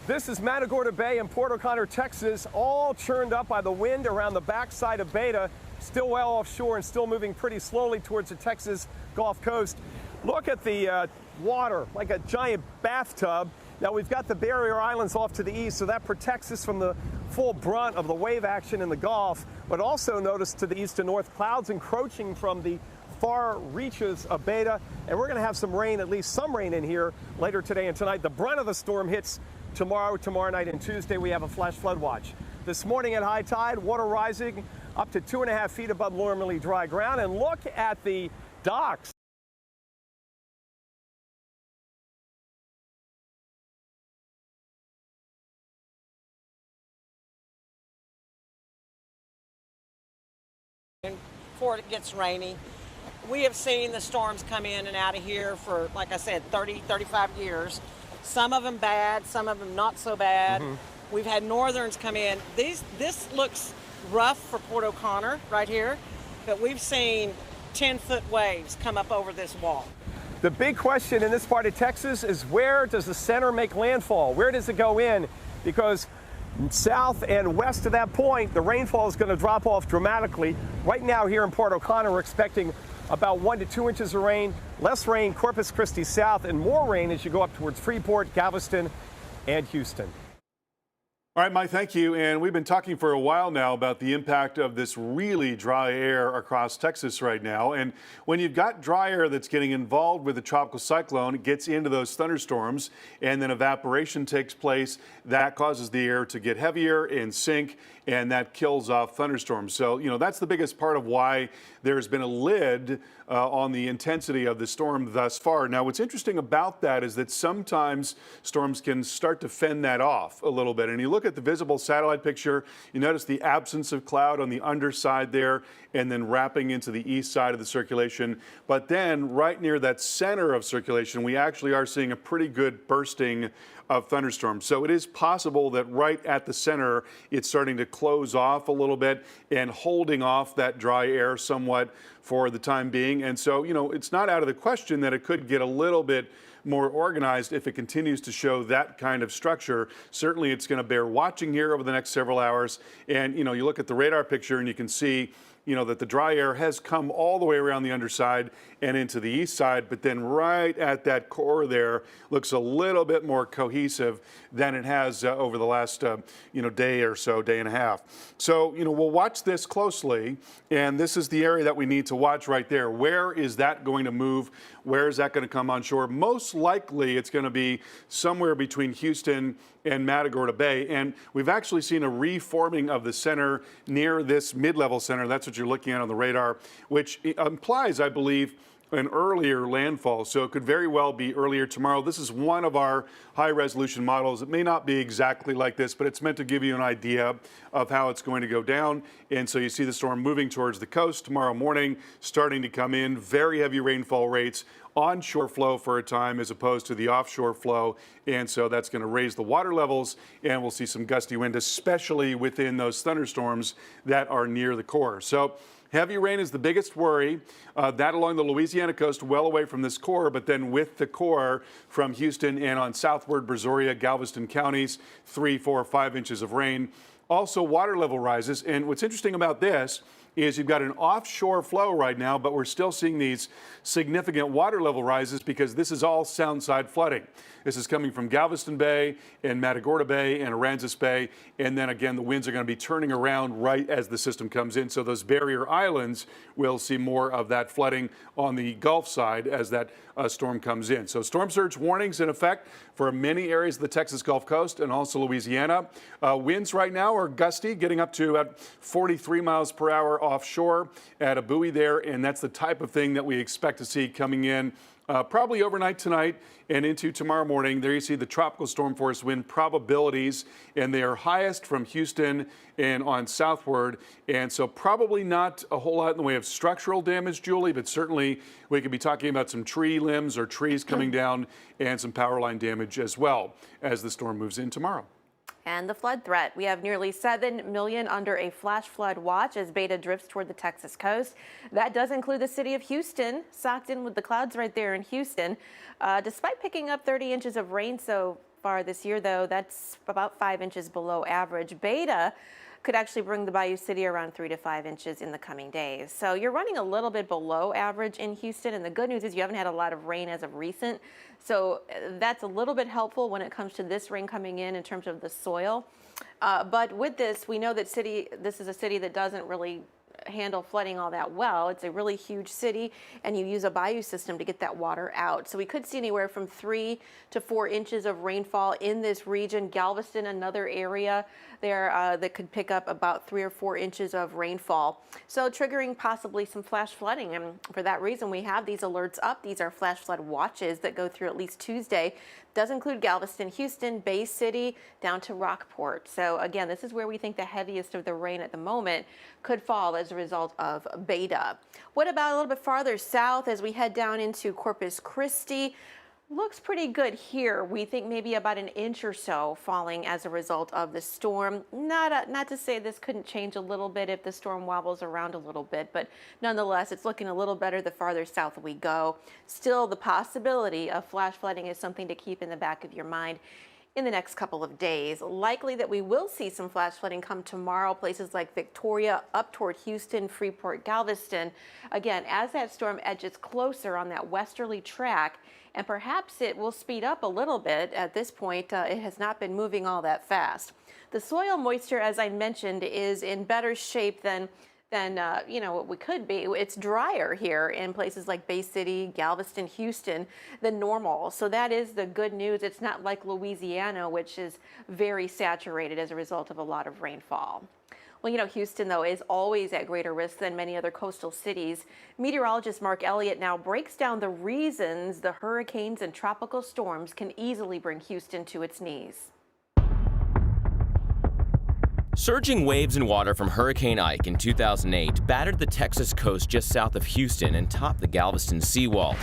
This is Matagorda Bay in Port O'Connor, Texas, all churned up by the wind around the backside of Beta, still well offshore and still moving pretty slowly towards the Texas Gulf Coast. Look at the water, like a giant bathtub. Now, we've got the barrier islands off to the east, so that protects us from the full brunt of the wave action in the Gulf. But also notice to the east and north, clouds encroaching from the far reaches of Beta. And we're going to have some rain, at least some rain in here later today and tonight. The brunt of the storm hits tomorrow night, and Tuesday we have a flash flood watch. This morning at high tide, water rising up to 2.5 feet above normally dry ground. And look at the docks. Before it gets rainy. We have seen the storms come in and out of here for, like I said, 30, 35 years. Some of them bad, some of them not so bad. We've had northerns come in. This looks rough for Port O'Connor right here, but we've seen 10-foot waves come up over this wall. The big question in this part of Texas is, where does the center make landfall? Where does it go in? Because south and west of that point, the rainfall is going to drop off dramatically. Right now here in Port O'Connor, we're expecting about 1 to 2 inches of rain, less rain Corpus Christi south, and more rain as you go up towards Freeport, Galveston, and Houston. All right, Mike, thank you. And we've been talking for a while now about the impact of this really dry air across Texas right now. And when you've got dry air that's getting involved with the tropical cyclone, it gets into those thunderstorms, and then evaporation takes place. That causes the air to get heavier and sink, and that kills off thunderstorms. So, that's the biggest part of why there's been a lid on the intensity of the storm thus far. Now, what's interesting about that is that sometimes storms can start to fend that off a little bit. And you look at the visible satellite picture, you notice the absence of cloud on the underside there, and then wrapping into the east side of the circulation. But then right near that center of circulation, we actually are seeing a pretty good bursting of thunderstorms. So it is possible that right at the center, it's starting to close off a little bit and holding off that dry air somewhat for the time being. And so, it's not out of the question that it could get a little bit more organized if it continues to show that kind of structure. Certainly it's going to bear watching here over the next several hours. And, you look at the radar picture and you can see that the dry air has come all the way around the underside and into the east side, but then right at that core there looks a little bit more cohesive than it has over the last, day or so, day and a half. So, we'll watch this closely, and this is the area that we need to watch right there. Where is that going to move? Where is that going to come on shore? Most likely it's going to be somewhere between Houston and Matagorda Bay. And we've actually seen a reforming of the center near this mid-level center. That's what you're looking at on the radar, which implies, I believe, an earlier landfall. So it could very well be earlier tomorrow. This is one of our high resolution models. It may not be exactly like this, but it's meant to give you an idea of how it's going to go down. And so you see the storm moving towards the coast tomorrow morning, starting to come in, very heavy rainfall rates, onshore flow for a time as opposed to the offshore flow. And so that's going to raise the water levels, and we'll see some gusty wind, especially within those thunderstorms that are near the core. So heavy rain is the biggest worry. That along the Louisiana coast, well away from this core, but then with the core from Houston and on southward Brazoria, Galveston counties, 3, 4, 5 inches of rain. Also, water level rises. And what's interesting about this is you've got an offshore flow right now, but we're still seeing these significant water level rises because this is all sound side flooding. This is coming from Galveston Bay and Matagorda Bay and Aransas Bay. And then again, the winds are going to be turning around right as the system comes in. So those barrier islands will see more of that flooding on the Gulf side as that storm comes in. So storm surge warnings in effect for many areas of the Texas Gulf Coast and also Louisiana. Winds right now are gusty, getting up to at 43 miles per hour offshore at a buoy there. And that's the type of thing that we expect to see coming in probably overnight tonight and into tomorrow morning. There you see the tropical storm force wind probabilities, and they are highest from Houston and on southward. And so probably not a whole lot in the way of structural damage, Julie, but certainly we could be talking about some tree limbs or trees coming down and some power line damage as well as the storm moves in tomorrow. And the flood threat. We have nearly 7 million under a flash flood watch as Beta drifts toward the Texas coast. That does include the city of Houston, socked in with the clouds right there in Houston. Despite picking up 30 inches of rain so far this year, though, that's about 5 inches below average. Beta could actually bring the Bayou City around 3 to 5 inches in the coming days. So you're running a little bit below average in Houston. And the good news is you haven't had a lot of rain as of recent. So that's a little bit helpful when it comes to this rain coming in terms of the soil. But with this, we know that this is a city that doesn't really handle flooding all that well. It's a really huge city, and you use a bayou system to get that water out. So we could see anywhere from 3 to 4 inches of rainfall in this region. Galveston, another area there that could pick up about 3 or 4 inches of rainfall. So triggering possibly some flash flooding. And for that reason, we have these alerts up. These are flash flood watches that go through at least Tuesday. Does include Galveston, Houston, Bay City, down to Rockport. So again, this is where we think the heaviest of the rain at the moment could fall as a result of Beta. What about a little bit farther south as we head down into Corpus Christi? Looks pretty good here. We think maybe about an inch or so falling as a result of the storm. Not to say this couldn't change a little bit if the storm wobbles around a little bit, but nonetheless, it's looking a little better the farther south we go. Still, the possibility of flash flooding is something to keep in the back of your mind in the next couple of days. Likely that we will see some flash flooding come tomorrow, places like Victoria, up toward Houston, Freeport, Galveston. Again, as that storm edges closer on that westerly track, and perhaps it will speed up a little bit. At this point, it has not been moving all that fast. The soil moisture, as I mentioned, is in better shape than what we could be. It's drier here in places like Bay City, Galveston, Houston than normal. So that is the good news. It's not like Louisiana, which is very saturated as a result of a lot of rainfall. Well, Houston, though, is always at greater risk than many other coastal cities. Meteorologist Mark Elliott now breaks down the reasons the hurricanes and tropical storms can easily bring Houston to its knees. Surging waves and water from Hurricane Ike in 2008 battered the Texas coast just south of Houston and topped the Galveston seawall.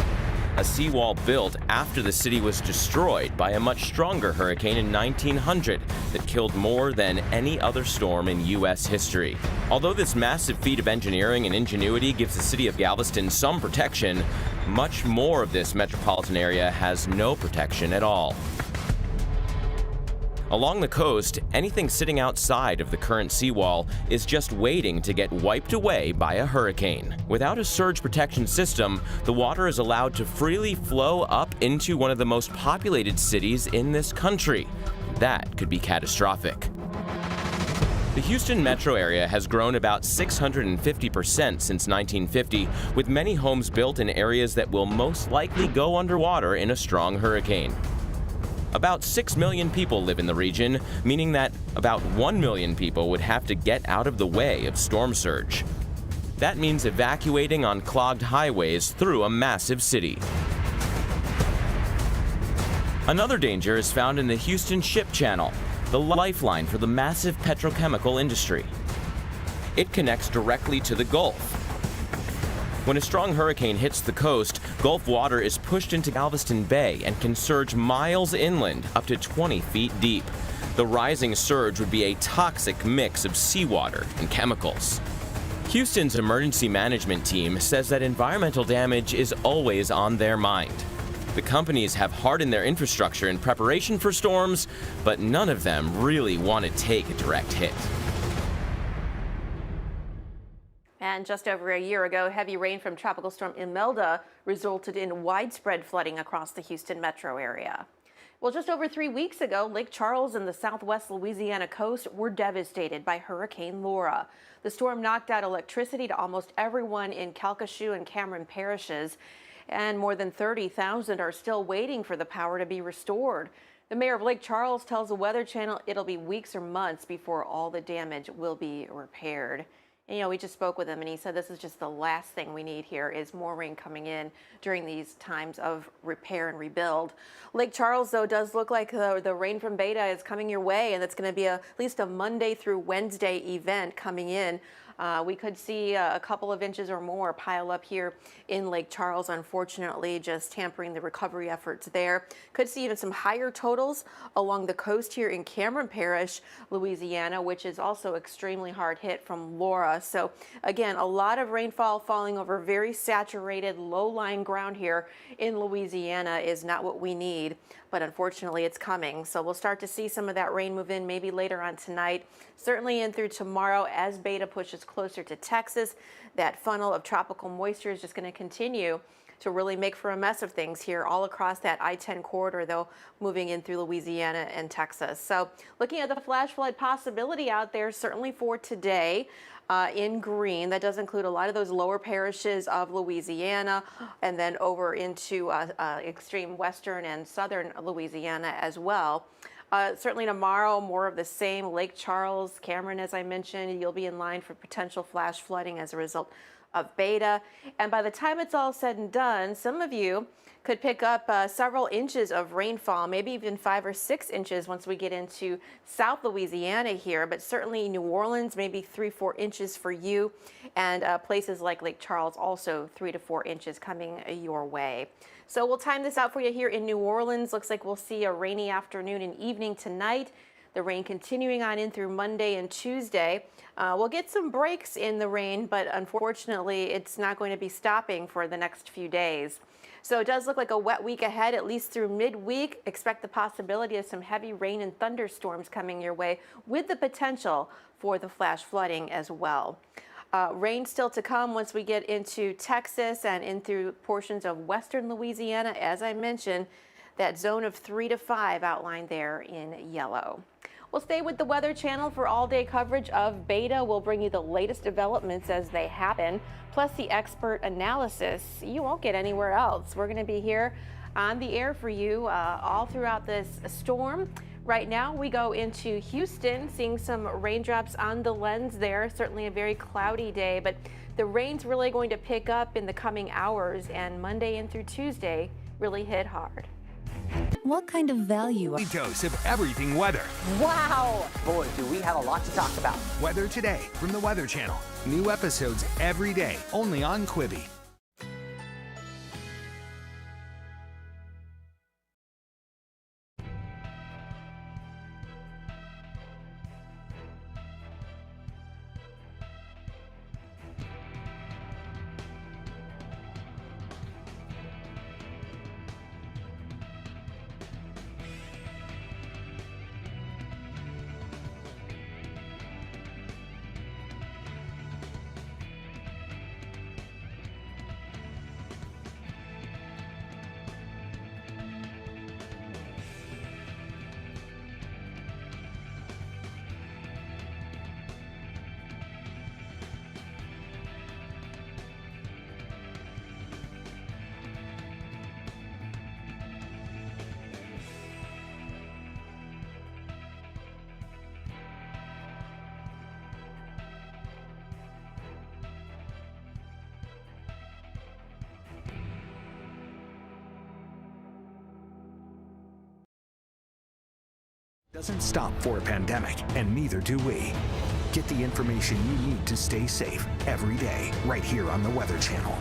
A seawall built after the city was destroyed by a much stronger hurricane in 1900 that killed more than any other storm in U.S. history. Although this massive feat of engineering and ingenuity gives the city of Galveston some protection, much more of this metropolitan area has no protection at all. Along the coast, anything sitting outside of the current seawall is just waiting to get wiped away by a hurricane. Without a surge protection system, the water is allowed to freely flow up into one of the most populated cities in this country. That could be catastrophic. The Houston metro area has grown about 650% since 1950, with many homes built in areas that will most likely go underwater in a strong hurricane. About 6 million people live in the region, meaning that about 1 million people would have to get out of the way of storm surge. That means evacuating on clogged highways through a massive city. Another danger is found in the Houston Ship Channel, the lifeline for the massive petrochemical industry. It connects directly to the Gulf. When a strong hurricane hits the coast, Gulf water is pushed into Galveston Bay and can surge miles inland, up to 20 feet deep. The rising surge would be a toxic mix of seawater and chemicals. Houston's emergency management team says that environmental damage is always on their mind. The companies have hardened their infrastructure in preparation for storms, but none of them really want to take a direct hit. And just over a year ago, heavy rain from Tropical Storm Imelda resulted in widespread flooding across the Houston metro area. Well, just over 3 weeks ago, Lake Charles and the southwest Louisiana coast were devastated by Hurricane Laura. The storm knocked out electricity to almost everyone in Calcasieu and Cameron parishes, and more than 30,000 are still waiting for the power to be restored. The mayor of Lake Charles tells the Weather Channel it'll be weeks or months before all the damage will be repaired. And, we just spoke with him, and he said this is just the last thing we need here is more rain coming in during these times of repair and rebuild. Lake Charles, though, does look like the rain from Beta is coming your way, and it's going to be at least a Monday through Wednesday event coming in. We could see a couple of inches or more pile up here in Lake Charles, unfortunately, just hampering the recovery efforts there. Could see even some higher totals along the coast here in Cameron Parish, Louisiana, which is also extremely hard hit from Laura. So again, a lot of rainfall falling over very saturated, low-lying ground here in Louisiana is not what we need, but unfortunately it's coming. So we'll start to see some of that rain move in maybe later on tonight, certainly in through tomorrow as Beta pushes closer to Texas. That funnel of tropical moisture is just going to continue to really make for a mess of things here all across that I-10 corridor, though, moving in through Louisiana and Texas. So looking at the flash flood possibility out there, certainly for today, in green. That does include a lot of those lower parishes of Louisiana and then over into extreme western and southern Louisiana as well. Certainly tomorrow, more of the same. Lake Charles, Cameron, as I mentioned, you'll be in line for potential flash flooding as a result of Beta. And by the time it's all said and done, some of you could pick up several inches of rainfall, maybe even 5 or 6 inches once we get into South Louisiana here, but certainly New Orleans, maybe 3-4 inches for you, and places like Lake Charles also 3 to 4 inches coming your way. So we'll time this out for you here in New Orleans. Looks like we'll see a rainy afternoon and evening tonight. The rain continuing on in through Monday and Tuesday. We'll get some breaks in the rain, but unfortunately it's not going to be stopping for the next few days. So it does look like a wet week ahead, at least through midweek. Expect the possibility of some heavy rain and thunderstorms coming your way, with the potential for the flash flooding as well. Rain still to come once we get into Texas and in through portions of western Louisiana. As I mentioned, that zone of 3 to 5 outlined there in yellow. We'll stay with the Weather Channel for all-day coverage of Beta. We'll bring you the latest developments as they happen, plus the expert analysis you won't get anywhere else. We're going to be here on the air for you all throughout this storm. Right now, we go into Houston, seeing some raindrops on the lens there. Certainly a very cloudy day, but the rain's really going to pick up in the coming hours, and Monday and through Tuesday really hit hard. What kind of value? A dose of everything weather. Wow! Boy, do we have a lot to talk about. Weather Today from the Weather Channel. New episodes every day, only on Quibi. Doesn't stop for a pandemic, and neither do we. Get the information you need to stay safe every day, right here on the Weather Channel.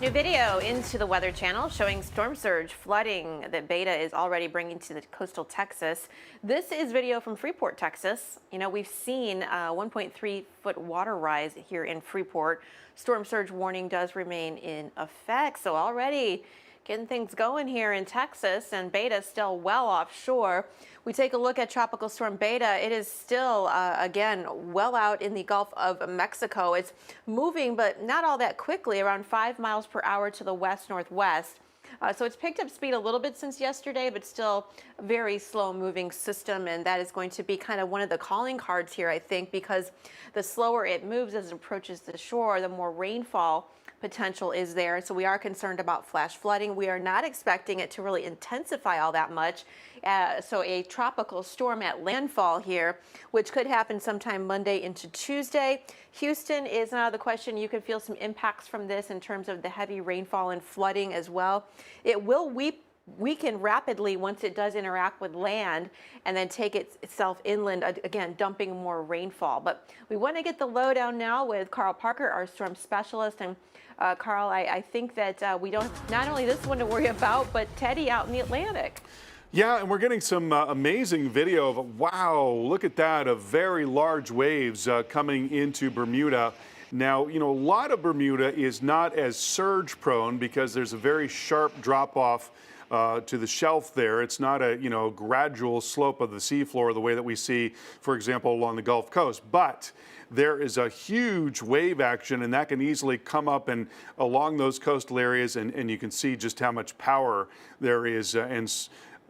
New video into the Weather Channel showing storm surge flooding that Beta is already bringing to the coastal Texas. This is video from Freeport, Texas. You know, we've seen a 1.3-foot water rise here in Freeport. Storm surge warning does remain in effect, so already getting things going here in Texas, and Beta still well offshore. We take a look at Tropical Storm Beta. It is still, again, well out in the Gulf of Mexico. It's moving, but not all that quickly, around 5 miles per hour to the west-northwest. So it's picked up speed a little bit since yesterday, but still a very slow-moving system, and that is going to be kind of one of the calling cards here, I think, because the slower it moves as it approaches the shore, the more rainfall potential is there. So we are concerned about flash flooding. We are not expecting it to really intensify all that much. So a tropical storm at landfall here, which could happen sometime Monday into Tuesday. Houston is not out of the question. You could feel some impacts from this in terms of the heavy rainfall and flooding as well. It will weaken rapidly once it does interact with land and then take itself inland, again, dumping more rainfall. But we want to get the lowdown now with Carl Parker, our storm specialist. And Carl, I think that we don't not only this one to worry about, but Teddy out in the Atlantic. Yeah, and we're getting some amazing video of, wow, look at that, of very large waves coming into Bermuda. Now, you know, a lot of Bermuda is not as surge prone because there's a very sharp drop off to the shelf there. It's not a, you know, gradual slope of the seafloor the way that we see, for example, along the Gulf Coast. But there is a huge wave action, and that can easily come up and along those coastal areas, and you can see just how much power there is.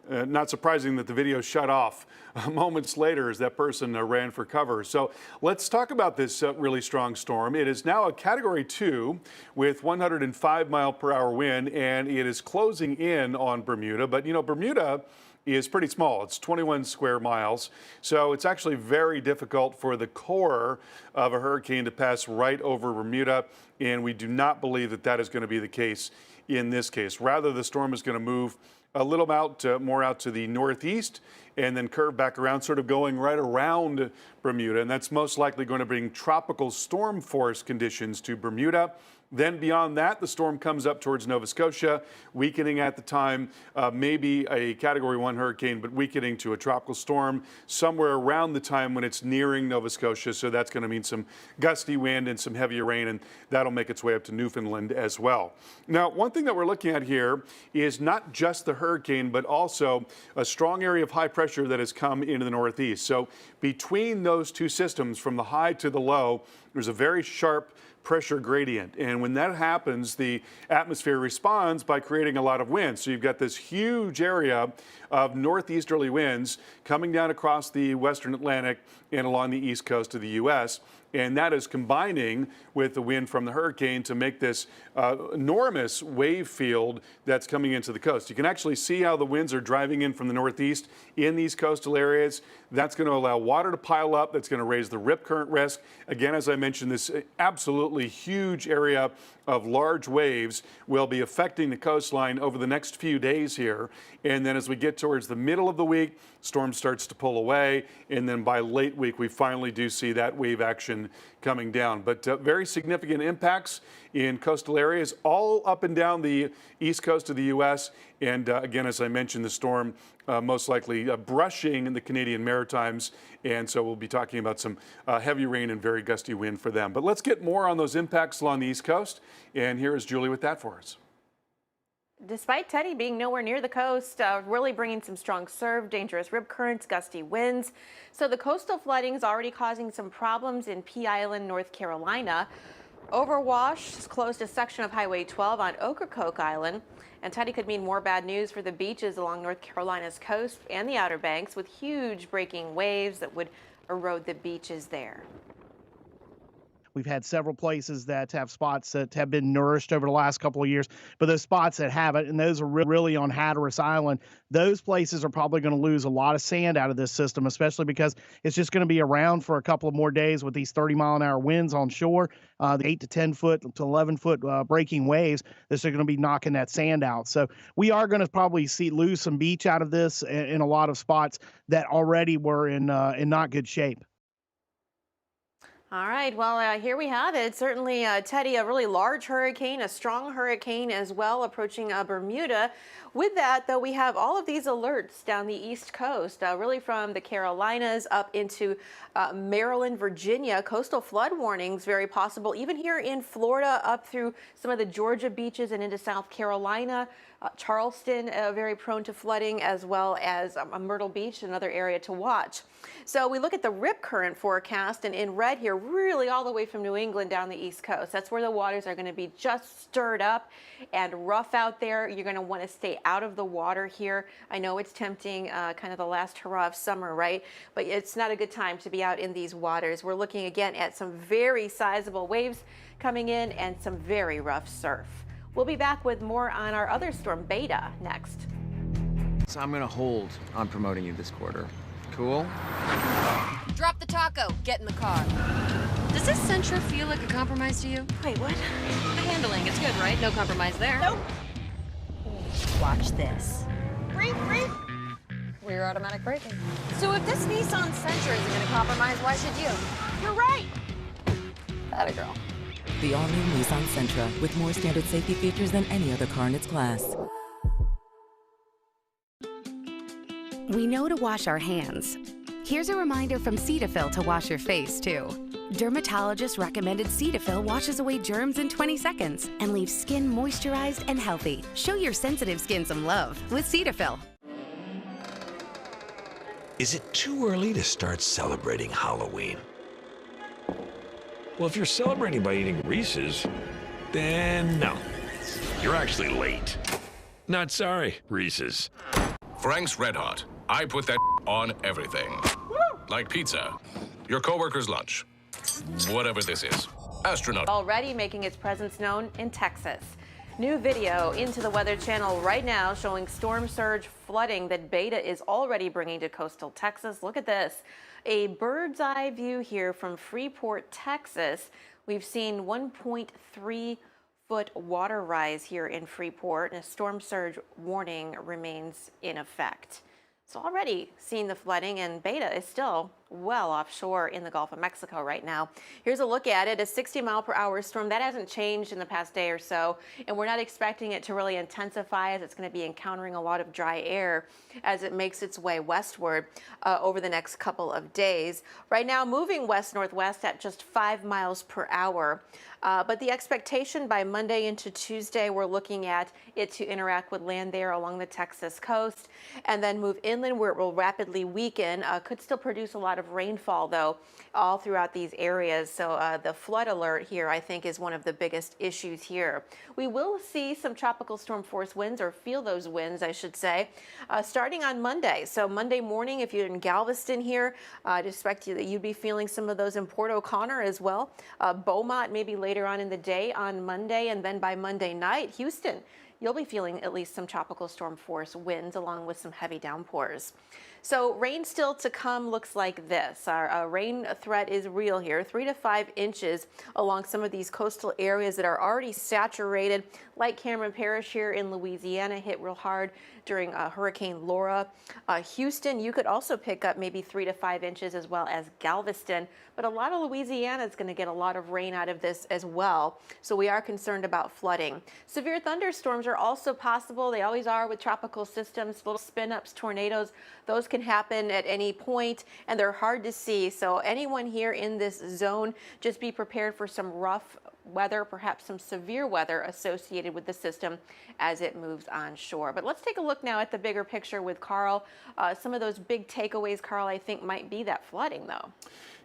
Not surprising that the video shut off moments later as that person ran for cover. So let's talk about this really strong storm. It is now a Category 2 with 105 mile per hour wind, and it is closing in on Bermuda. But, you know, Bermuda is pretty small. It's 21 square miles. So it's actually very difficult for the core of a hurricane to pass right over Bermuda. And we do not believe that that is going to be the case in this case. Rather, the storm is going to move a little more out to the northeast and then curve back around, sort of going right around Bermuda. And that's most likely going to bring tropical storm force conditions to Bermuda. Then beyond that, the storm comes up towards Nova Scotia, weakening at the time, maybe a Category 1 hurricane, but weakening to a tropical storm somewhere around the time when it's nearing Nova Scotia. So that's going to mean some gusty wind and some heavier rain, and that'll make its way up to Newfoundland as well. Now, one thing that we're looking at here is not just the hurricane, but also a strong area of high pressure that has come into the northeast. So between those two systems, from the high to the low, there's a very sharp pressure gradient. And when that happens, the atmosphere responds by creating a lot of wind. So you've got this huge area of northeasterly winds coming down across the western Atlantic and along the east coast of the U.S. And that is combining with the wind from the hurricane to make this enormous wave field that's coming into the coast. You can actually see how the winds are driving in from the northeast in these coastal areas. That's going to allow water to pile up. That's going to raise the rip current risk. Again, as I mentioned, this absolutely huge area of large waves will be affecting the coastline over the next few days here. And then as we get towards the middle of the week, storm starts to pull away. And then by late week, we finally do see that wave action coming down. But very significant impacts in coastal areas all up and down the east coast of the U.S. And again, as I mentioned, the storm most likely brushing the Canadian Maritimes. And so we'll be talking about some heavy rain and very gusty wind for them. But let's get more on those impacts along the east coast. And here is Julie with that for us. Despite Teddy being nowhere near the coast, really bringing some strong surf, dangerous rip currents, gusty winds. So the coastal flooding is already causing some problems in Pea Island, North Carolina. Overwash has closed a section of Highway 12 on Ocracoke Island. And Teddy could mean more bad news for the beaches along North Carolina's coast and the Outer Banks, with huge breaking waves that would erode the beaches there. We've had several places that have spots that have been nourished over the last couple of years, but those spots that haven't, and those are really on Hatteras Island, those places are probably going to lose a lot of sand out of this system, especially because it's just going to be around for a couple of more days with these 30-mile-an-hour winds on shore, the 8 to 10 foot to 11 foot breaking waves that are going to be knocking that sand out. So we are going to probably lose some beach out of this in a lot of spots that already were in not good shape. All right, well, here we have it. Certainly, Teddy, a really large hurricane, a strong hurricane as well, approaching Bermuda. With that, though, we have all of these alerts down the East Coast, really from the Carolinas up into Maryland, Virginia. Coastal flood warnings very possible, even here in Florida, up through some of the Georgia beaches and into South Carolina. Charleston, very prone to flooding, as well as Myrtle Beach, another area to watch. So we look at the rip current forecast, and in red here, really all the way from New England down the East Coast. That's where the waters are going to be just stirred up and rough out there. You're going to want to stay out of the water here. I know it's tempting, kind of the last hurrah of summer, right? But it's not a good time to be out in these waters. We're looking again at some very sizable waves coming in and some very rough surf. We'll be back with more on our other storm, Beta, next. So I'm gonna hold on promoting you this quarter. Cool? Drop the taco. Get in the car. Does this Sentra feel like a compromise to you? Wait, what? The handling is good, right? No compromise there. Nope. Watch this. Breathe. Rear automatic braking. So if this Nissan Sentra isn't gonna compromise, why should you? You're right. Atta girl. The all-new Nissan Sentra, with more standard safety features than any other car in its class. We know to wash our hands. Here's a reminder from Cetaphil to wash your face, too. Dermatologist recommended Cetaphil washes away germs in 20 seconds and leaves skin moisturized and healthy. Show your sensitive skin some love with Cetaphil. Is it too early to start celebrating Halloween? Well, if you're celebrating by eating Reese's, then no. You're actually late. Not sorry, Reese's. Frank's Red Hot. I put that on everything. Like pizza, your coworker's lunch, whatever this is. Astronaut. Already making its presence known in Texas. New video into the Weather Channel right now showing storm surge flooding that Beta is already bringing to coastal Texas. Look at this. A bird's eye view here from Freeport, Texas. We've seen 1.3 foot water rise here in Freeport, and a storm surge warning remains in effect. So already seeing the flooding, and Beta is still well offshore in the Gulf of Mexico right now. Here's a look at it. A 60-mile-per-hour storm that hasn't changed in the past day or so, and we're not expecting it to really intensify as it's going to be encountering a lot of dry air as it makes its way westward over the next couple of days. Right now moving west-northwest at just 5 miles per hour. But the expectation by Monday into Tuesday, we're looking at it to interact with land there along the Texas coast and then move inland where it will rapidly weaken. Could still produce a lot of rainfall, though, all throughout these areas. So the flood alert here, I think, is one of the biggest issues here. We will see some tropical storm force winds, or feel those winds, I should say, starting on Monday. So Monday morning, if you're in Galveston here, I'd expect that you'd be feeling some of those in Port O'Connor as well. Beaumont maybe later on in the day on Monday, and then by Monday night, Houston, you'll be feeling at least some tropical storm force winds along with some heavy downpours. So rain still to come looks like this. Our rain threat is real here, 3 to 5 inches along some of these coastal areas that are already saturated, like Cameron Parish here in Louisiana, hit real hard during Hurricane Laura. Houston, you could also pick up maybe 3 to 5 inches, as well as Galveston. But a lot of Louisiana is going to get a lot of rain out of this as well. So we are concerned about flooding. Severe thunderstorms are also possible. They always are with tropical systems, little spin-ups, tornadoes. Those can happen at any point, and they're hard to see. So anyone here in this zone, just be prepared for some rough weather, perhaps some severe weather associated with the system as it moves onshore. But let's take a look now at the bigger picture with Carl. Some of those big takeaways, Carl, I think might be that flooding, though.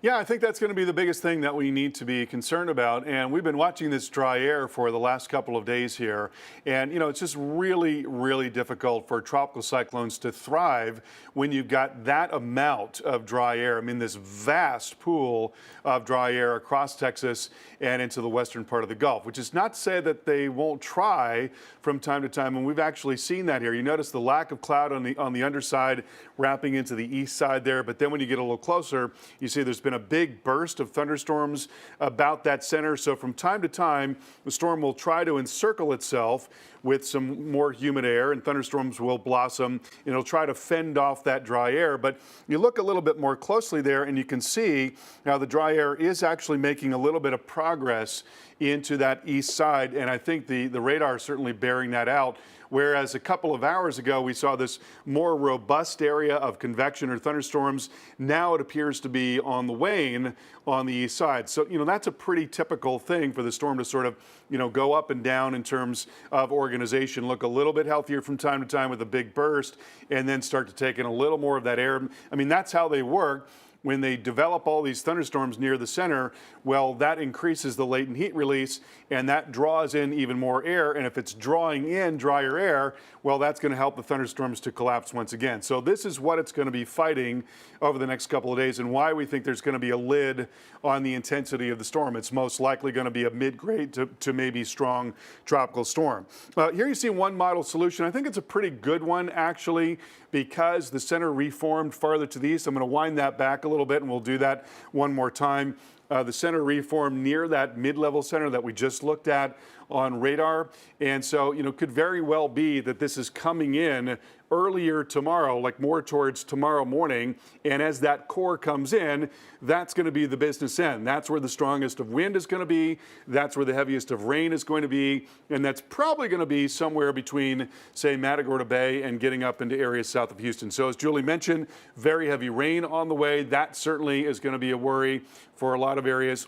Yeah, I think that's going to be the biggest thing that we need to be concerned about. And we've been watching this dry air for the last couple of days here. And, you know, it's just really, really difficult for tropical cyclones to thrive when you've got that amount of dry air. I mean, this vast pool of dry air across Texas and into the western part of the Gulf, which is not to say that they won't try from time to time. And we've actually seen that here. You notice the lack of cloud on the underside wrapping into the east side there. But then when you get a little closer, you see there's been a big burst of thunderstorms about that center. So from time to time, the storm will try to encircle itself with some more humid air, and thunderstorms will blossom. It'll try to fend off that dry air. But you look a little bit more closely there, and you can see now the dry air is actually making a little bit of progress into that east side. And I think the radar is certainly bearing that out. Whereas a couple of hours ago, we saw this more robust area of convection or thunderstorms. Now it appears to be on the wane on the east side. So, you know, that's a pretty typical thing for the storm to sort of, you know, go up and down in terms of organization, look a little bit healthier from time to time with a big burst, and then start to take in a little more of that air. I mean, that's how they work. When they develop all these thunderstorms near the center, well, that increases the latent heat release, and that draws in even more air. And if it's drawing in drier air, well, that's going to help the thunderstorms to collapse once again. So this is what it's going to be fighting over the next couple of days, and why we think there's going to be a lid on the intensity of the storm. It's most likely going to be a mid-grade to maybe strong tropical storm. Here you see one model solution. I think it's a pretty good one, actually, because the center reformed farther to the east. I'm going to wind that back a little bit, and we'll do that one more time. The center reformed near that mid-level center that we just looked at on radar. And so, you know, could very well be that this is coming in earlier tomorrow, like more towards tomorrow morning. And as that core comes in, that's going to be the business end. That's where the strongest of wind is going to be. That's where the heaviest of rain is going to be. And that's probably going to be somewhere between, say, Matagorda Bay and getting up into areas south of Houston. So as Julie mentioned, very heavy rain on the way. That certainly is going to be a worry for a lot of areas.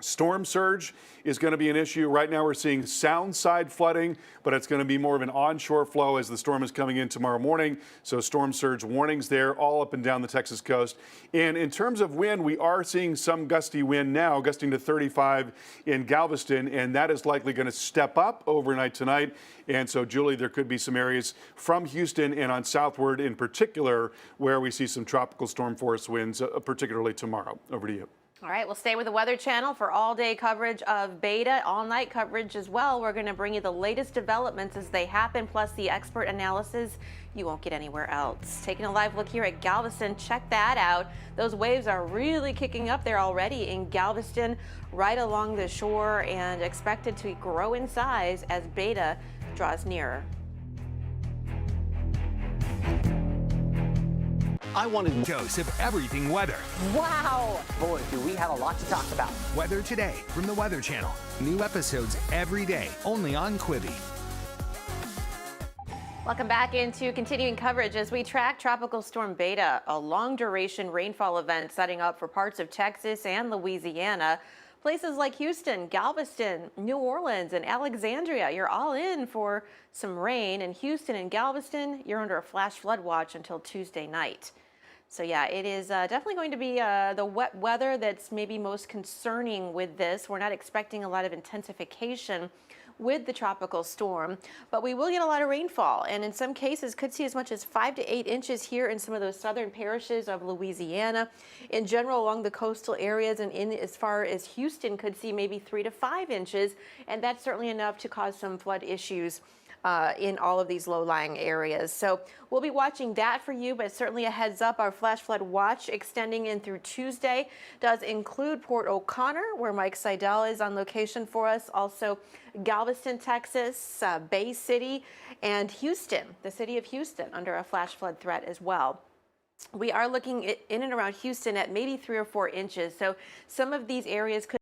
Storm surge is going to be an issue. Right now we're seeing sound side flooding, but it's going to be more of an onshore flow as the storm is coming in tomorrow morning. So storm surge warnings there all up and down the Texas coast. And in terms of wind, we are seeing some gusty wind now, gusting to 35 in Galveston, and that is likely going to step up overnight tonight. And so, Julie, there could be some areas from Houston and on southward in particular where we see some tropical storm force winds, particularly tomorrow. Over to you. All right, we'll stay with the Weather Channel for all-day coverage of Beta, all-night coverage as well. We're going to bring you the latest developments as they happen, plus the expert analysis you won't get anywhere else. Taking a live look here at Galveston, check that out. Those waves are really kicking up there already in Galveston, right along the shore, and expected to grow in size as Beta draws nearer. I wanted a dose of everything weather. Wow! Boy, do we have a lot to talk about. Weather Today from the Weather Channel. New episodes every day, only on Quibi. Welcome back into continuing coverage as we track Tropical Storm Beta, a long-duration rainfall event setting up for parts of Texas and Louisiana. Places like Houston, Galveston, New Orleans, and Alexandria, you're all in for some rain. In Houston and Galveston, you're under a flash flood watch until Tuesday night. So yeah, it is definitely going to be the wet weather that's maybe most concerning with this. We're not expecting a lot of intensification with the tropical storm, but we will get a lot of rainfall, and in some cases could see as much as 5 to 8 inches here in some of those southern parishes of Louisiana. In general, along the coastal areas and in as far as Houston, could see maybe 3 to 5 inches, and that's certainly enough to cause some flood issues in all of these low-lying areas. So we'll be watching that for you, but certainly a heads up, our flash flood watch extending in through Tuesday does include Port O'Connor, where Mike Seidel is on location for us, also Galveston, Texas, Bay City, and Houston, the city of Houston, under a flash flood threat as well. We are looking in and around Houston at maybe 3 or 4 inches, so some of these areas could